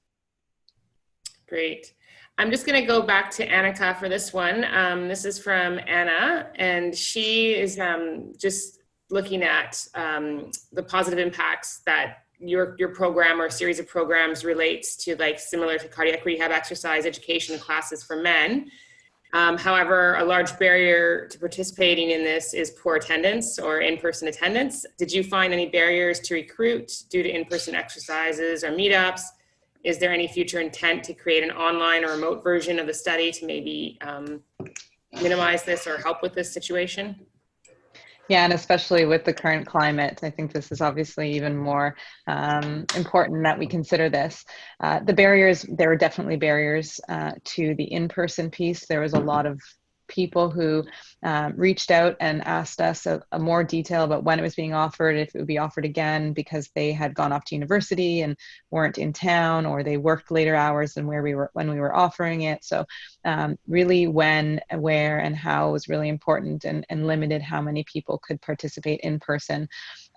Great. I'm just going to go back to Anika for this one. This is from Anna, and she is just looking at the positive impacts that your program or series of programs relates to, like similar to cardiac rehab exercise education classes for men. However, a large barrier to participating in this is poor attendance or in-person attendance. Did you find any barriers to recruit due to in-person exercises or meetups? Is there any future intent to create an online or remote version of the study to maybe minimize this or help with this situation? Yeah, and especially with the current climate, I think this is obviously even more important that we consider this. The barriers, there are definitely barriers to the in-person piece. There was a lot of people who reached out and asked us a more detail about when it was being offered, if it would be offered again, because they had gone off to university and weren't in town, or they worked later hours than when we were offering it. So really when, where, and how was really important, and limited how many people could participate in person.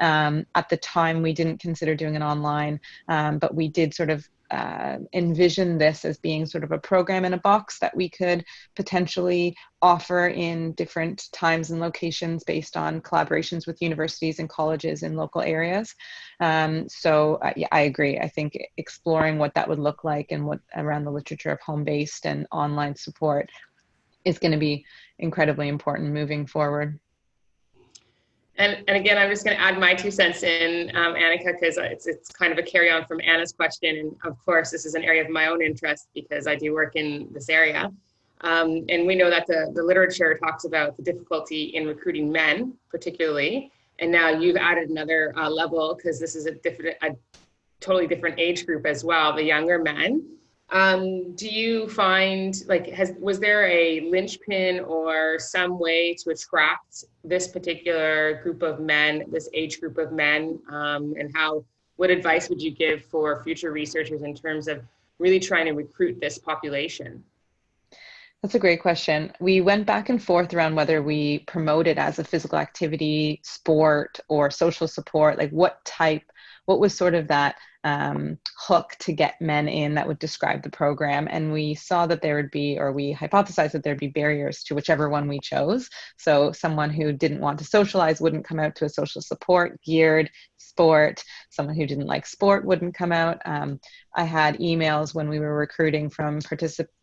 At the time, we didn't consider doing it online, but we did sort of envision this as being sort of a program in a box that we could potentially offer in different times and locations based on collaborations with universities and colleges in local areas. So yeah, I agree. I think exploring what that would look like and what around the literature of home-based and online support is going to be incredibly important moving forward. And again, I'm just going to add my 2 cents in, Anika, because it's kind of a carry on from Anna's question. And of course, this is an area of my own interest because I do work in this area. And we know that the literature talks about the difficulty in recruiting men, particularly. And now you've added another level, because this is a totally different age group as well, the younger men. Do you find, like, was there a linchpin or some way to attract this particular group of men, this age group of men, and what advice would you give for future researchers in terms of really trying to recruit this population? That's a great question. We went back and forth around whether we promote it as a physical activity, sport, or social support, like what was sort of that hook to get men in that would describe the program. And we saw that there would be, or we hypothesized that there'd be barriers to whichever one we chose. So someone who didn't want to socialize wouldn't come out to a social support geared sport. Someone who didn't like sport wouldn't come out. I had emails when we were recruiting from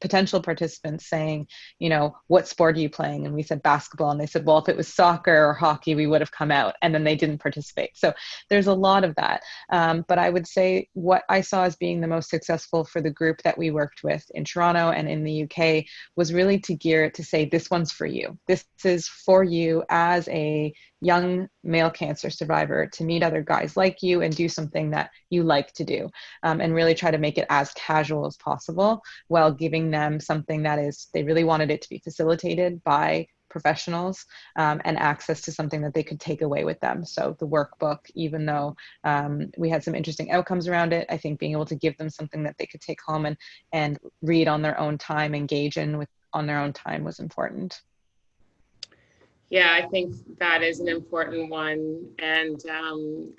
potential participants saying, you know, what sport are you playing? And we said basketball. And they said, well, if it was soccer or hockey, we would have come out. And then they didn't participate. So there's a lot of that. But I would say what I saw as being the most successful for the group that we worked with in Toronto and in the UK was really to gear it to say, this one's for you. This is for you as a young male cancer survivor to meet other guys like you and do something that you like to do, and really try to make it as casual as possible while giving them something that is, they really wanted it to be facilitated by professionals, and access to something that they could take away with them. So the workbook, even though we had some interesting outcomes around it, I think being able to give them something that they could take home and read on their own time, engage in with on their own time was important. Yeah, I think that is an important one. And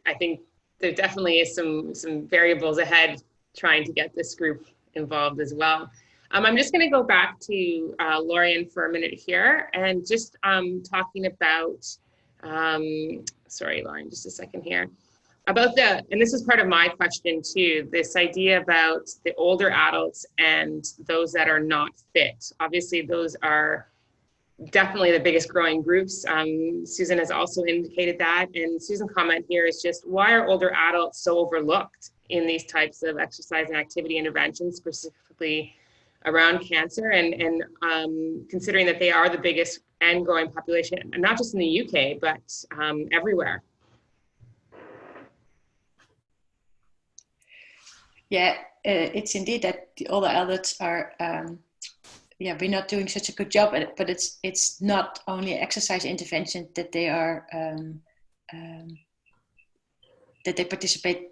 I think there definitely is some variables ahead trying to get this group involved as well. I'm just going to go back to Laurien for a minute here and just talking about, sorry, Laurien, just a second here, about and this is part of my question too, this idea about the older adults and those that are not fit. Obviously, those are definitely the biggest growing groups. Susan has also indicated that. And Susan's comment here is just, why are older adults so overlooked in these types of exercise and activity interventions, specifically around cancer, and considering that they are the biggest and growing population, and not just in the UK, but everywhere? Yeah, it's indeed that the older adults are, yeah, we're not doing such a good job at it, but it's not only exercise intervention that they are they participate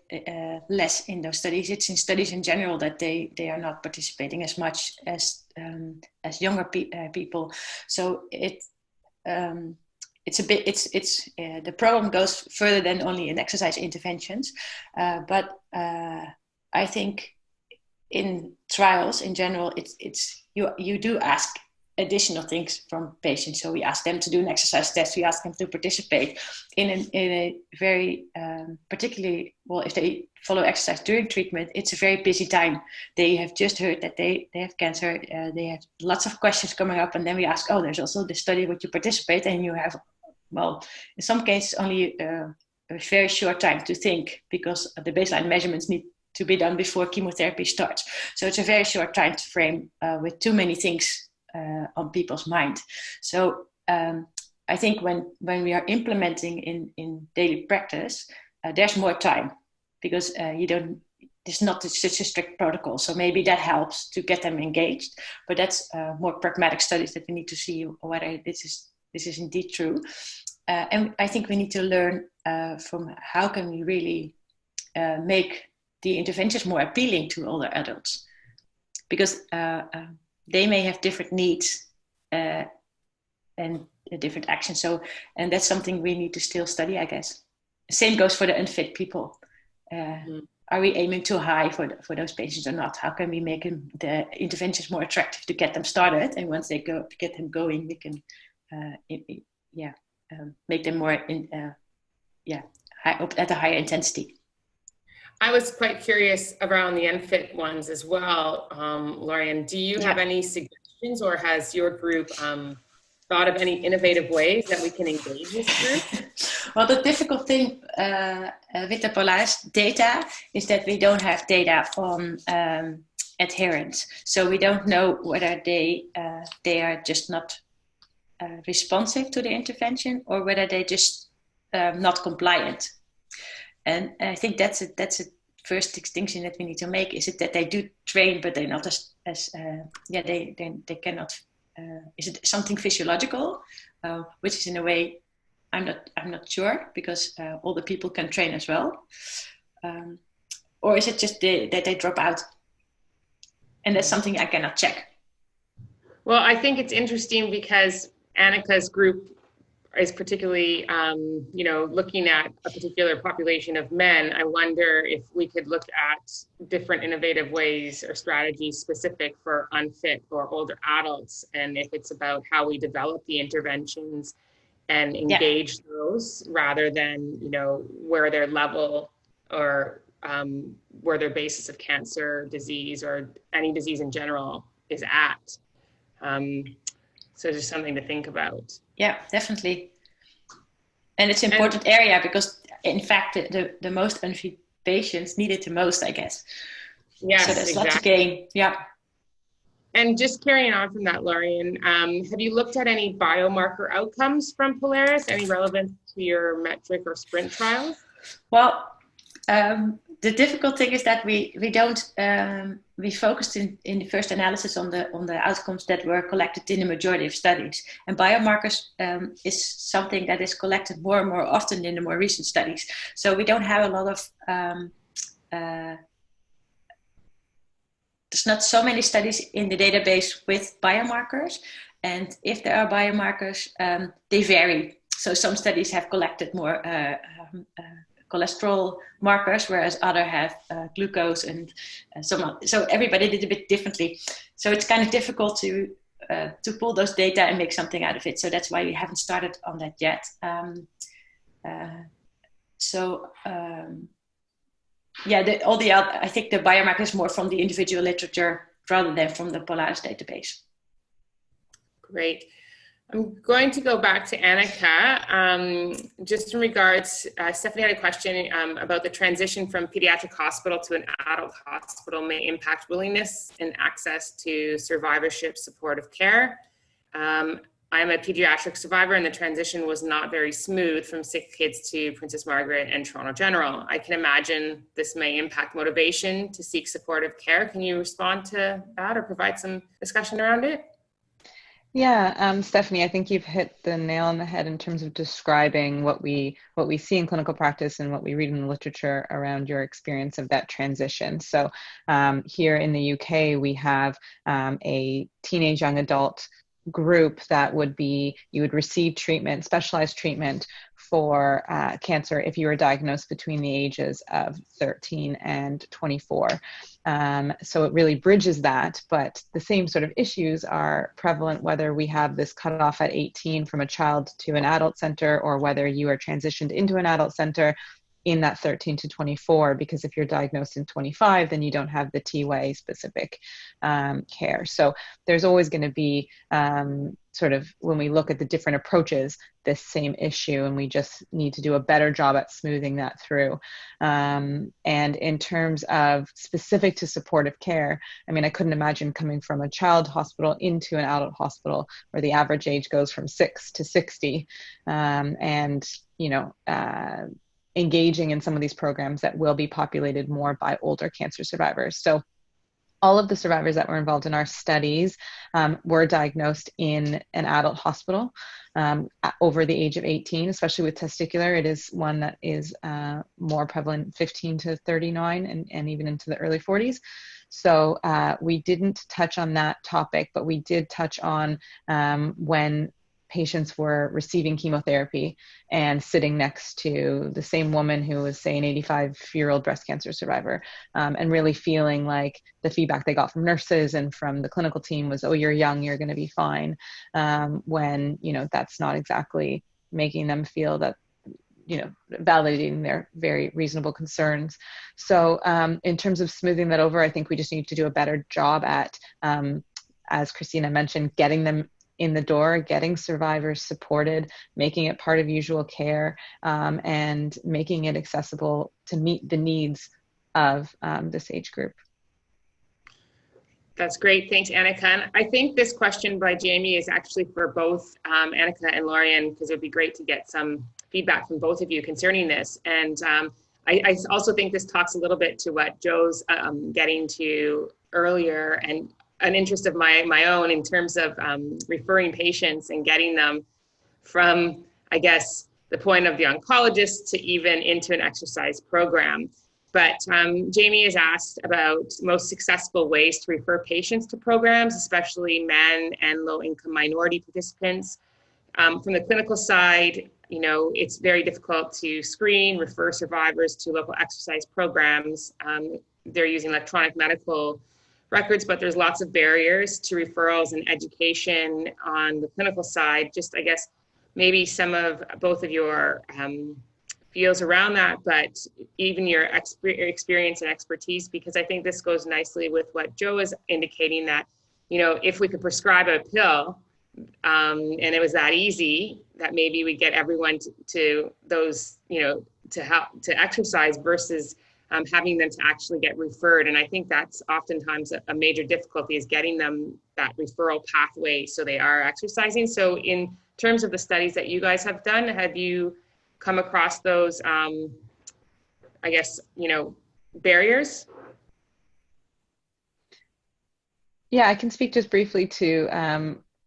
less in those studies. It's in studies in general that they are not participating as much as younger people. So it's a bit, the problem goes further than only in exercise interventions. But I think in trials in general, you do ask additional things from patients. So we ask them to do an exercise test. We ask them to participate in a very, particularly, well, if they follow exercise during treatment, it's a very busy time. They have just heard that they have cancer. They have lots of questions coming up. And then we ask, oh, there's also this study, would you participate? And you have, well, in some cases only a very short time to think, because the baseline measurements need to be done before chemotherapy starts. So it's a very short time frame with too many things on people's mind. So I think when we are implementing in daily practice, there's more time, because it's not such a strict protocol. So maybe that helps to get them engaged, but that's more pragmatic studies that we need to see whether this is indeed true. And I think we need to learn from how can we really make the interventions more appealing to older adults, because they may have different needs and different actions. So, and that's something we need to still study, I guess. Same goes for the unfit people. Are we aiming too high for those patients or not? How can we make the interventions more attractive to get them started? And once they go, to get them going, we can, make them more at a higher intensity. I was quite curious around the unfit ones as well. Laurien, do you have any suggestions, or has your group thought of any innovative ways that we can engage this group? Well, the difficult thing with the POLARIS data is that we don't have data on adherence. So we don't know whether they are just not responsive to the intervention, or whether they just not compliant. And I think that's a first distinction that we need to make. Is it that they do train, but they're not they cannot. Is it something physiological, which is in a way I'm not sure, because all the people can train as well, or is it just that they drop out? And that's something I cannot check. Well, I think it's interesting because Anika's group is particularly, looking at a particular population of men. I wonder if we could look at different innovative ways or strategies specific for unfit or older adults, and if it's about how we develop the interventions and engage those, rather than, where their level or where their basis of cancer, disease, or any disease in general is at. So just something to think about. Yeah, definitely. And it's an important area, because in fact, the most unfit patients need it the most, I guess. Yes, so there's lots to gain. Yeah. And just carrying on from that, Laurien, have you looked at any biomarker outcomes from POLARIS? Any relevance to your metric or sprint trials? Well, the difficult thing is that we don't we focused in the first analysis on the outcomes that were collected in the majority of studies, and biomarkers is something that is collected more and more often in the more recent studies. So we don't have a lot of there's not so many studies in the database with biomarkers, and if there are biomarkers, they vary. So some studies have collected more cholesterol markers, whereas others have glucose and so on. So everybody did a bit differently. So it's kind of difficult to pull those data and make something out of it. So that's why we haven't started on that yet. I think the biomarker is more from the individual literature rather than from the POLARIS database. Great. I'm going to go back to Anika. Just in regards, Stephanie had a question about the transition from pediatric hospital to an adult hospital may impact willingness and access to survivorship supportive care. I'm a pediatric survivor, and the transition was not very smooth from sick kids to Princess Margaret and Toronto General. I can imagine this may impact motivation to seek supportive care. Can you respond to that or provide some discussion around it? Yeah, Stephanie, I think you've hit the nail on the head in terms of describing what we see in clinical practice and what we read in the literature around your experience of that transition. So here in the UK, we have a teenage young adult group that would be, you would receive treatment, specialized treatment for cancer if you were diagnosed between the ages of 13 and 24. So it really bridges that, but the same sort of issues are prevalent whether we have this cutoff at 18 from a child to an adult center, or whether you are transitioned into an adult center in that 13 to 24, because if you're diagnosed in 25, then you don't have the TYA specific care. So there's always going to be sort of, when we look at the different approaches, this same issue, and we just need to do a better job at smoothing that through. And in terms of specific to supportive care, I mean, I couldn't imagine coming from a child hospital into an adult hospital where the average age goes from 6 to 60, and, you know, engaging in some of these programs that will be populated more by older cancer survivors. So all of the survivors that were involved in our studies were diagnosed in an adult hospital over the age of 18, especially with testicular. It is one that is more prevalent 15 to 39 and even into the early 40s. So we didn't touch on that topic, but we did touch on when patients were receiving chemotherapy and sitting next to the same woman who was, say, an 85-year-old breast cancer survivor, and really feeling like the feedback they got from nurses and from the clinical team was, oh, you're young, you're going to be fine, when, you know, that's not exactly making them feel that, you know, validating their very reasonable concerns. So in terms of smoothing that over, I think we just need to do a better job at, as Cristina mentioned, getting them in the door, getting survivors supported, making it part of usual care, and making it accessible to meet the needs of this age group. That's great. Thanks, Anika. And I think this question by Jamie is actually for both Anika and Laurien, because it would be great to get some feedback from both of you concerning this. And I also think this talks a little bit to what Joe's getting to earlier, and an interest of my own in terms of referring patients and getting them from, I guess, the point of the oncologist to even into an exercise program. But Jamie has asked about most successful ways to refer patients to programs, especially men and low-income minority participants. From the clinical side, you know, it's very difficult to screen, refer survivors to local exercise programs. They're using electronic medical records, but there's lots of barriers to referrals and education on the clinical side. Just, I guess, maybe some of both of your feels around that, but even your experience and expertise, because I think this goes nicely with what Joe is indicating, that, you know, if we could prescribe a pill and it was that easy, that maybe we get everyone to those, you know, to help to exercise versus having them to actually get referred. And I think that's oftentimes a major difficulty, is getting them that referral pathway so they are exercising. So in terms of the studies that you guys have done, have you come across those, I guess, you know, barriers? Yeah, I can speak just briefly to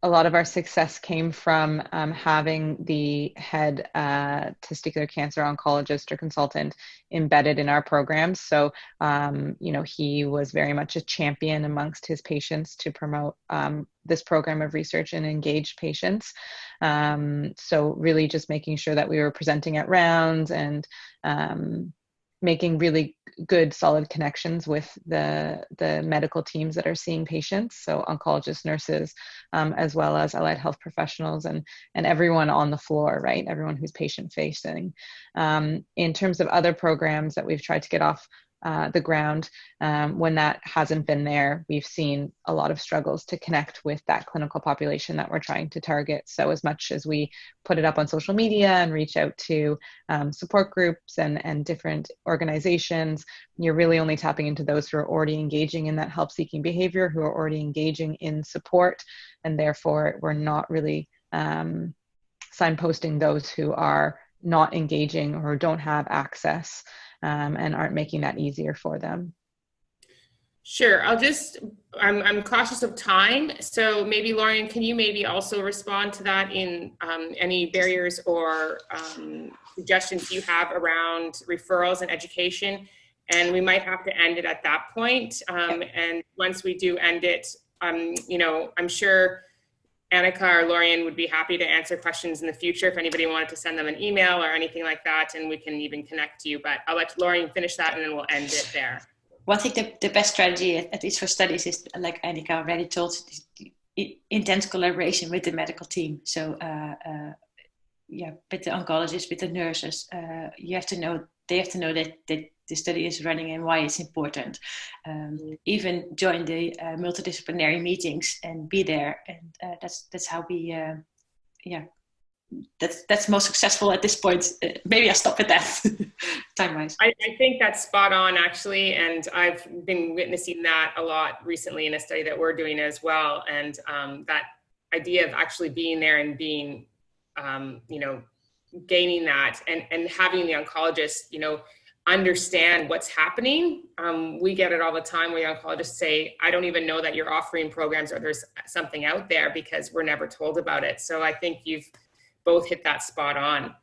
a lot of our success came from having the head testicular cancer oncologist or consultant embedded in our programs. So, you know, he was very much a champion amongst his patients to promote this program of research and engaged patients. So really just making sure that we were presenting at rounds and making really good, solid connections with the medical teams that are seeing patients, so oncologists, nurses, as well as allied health professionals and everyone on the floor, right? Everyone who's patient-facing. In terms of other programs that we've tried to get off the ground, when that hasn't been there, we've seen a lot of struggles to connect with that clinical population that we're trying to target. So as much as we put it up on social media and reach out to support groups and different organizations, you're really only tapping into those who are already engaging in that help-seeking behavior, who are already engaging in support, and therefore we're not really signposting those who are not engaging or don't have access and aren't making that easier for them. Sure, I'm cautious of time, so maybe Laurien, can you maybe also respond to that in any barriers or suggestions you have around referrals and education? And we might have to end it at that point. And once we do end it, you know, I'm sure Anika or Laurien would be happy to answer questions in the future if anybody wanted to send them an email or anything like that, and we can even connect to you. But I'll let Laurien finish that and then we'll end it there. Well, I think the best strategy, at least for studies, is, like Anika already told, intense collaboration with the medical team. So, yeah, with the oncologists, with the nurses, they have to know that the study is running and why it's important. Even join the multidisciplinary meetings and be there, and that's how we, yeah. That's most successful at this point. Maybe I'll stop at that, time-wise. I think that's spot on, actually, and I've been witnessing that a lot recently in a study that we're doing as well. And that idea of actually being there and being, you know, gaining that and having the oncologist, you know, understand what's happening. We get it all the time where oncologists say, I don't even know that you're offering programs or there's something out there because we're never told about it. So I think you've both hit that spot on.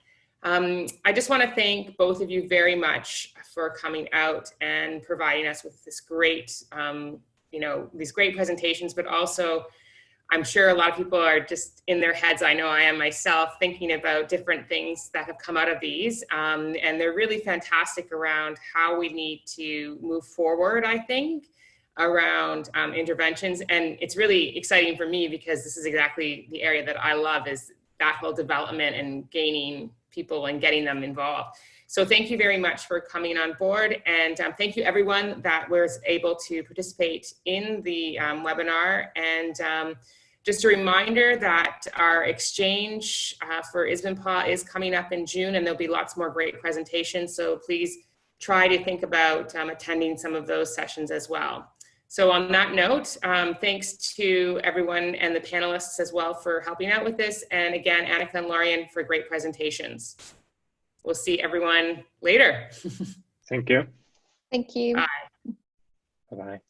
I just want to thank both of you very much for coming out and providing us with this great, you know, these great presentations, but also I'm sure a lot of people are just in their heads, I know I am myself, thinking about different things that have come out of these. And they're really fantastic around how we need to move forward, I think, around interventions. And it's really exciting for me because this is exactly the area that I love, is that whole development and gaining people and getting them involved. So thank you very much for coming on board. And thank you everyone that was able to participate in the webinar. And just a reminder that our exchange for ISBNPA is coming up in June, and there'll be lots more great presentations. So please try to think about attending some of those sessions as well. So on that note, thanks to everyone and the panelists as well for helping out with this. And again, Anika and Laurien for great presentations. We'll see everyone later. Thank you. Thank you. Bye. Bye-bye.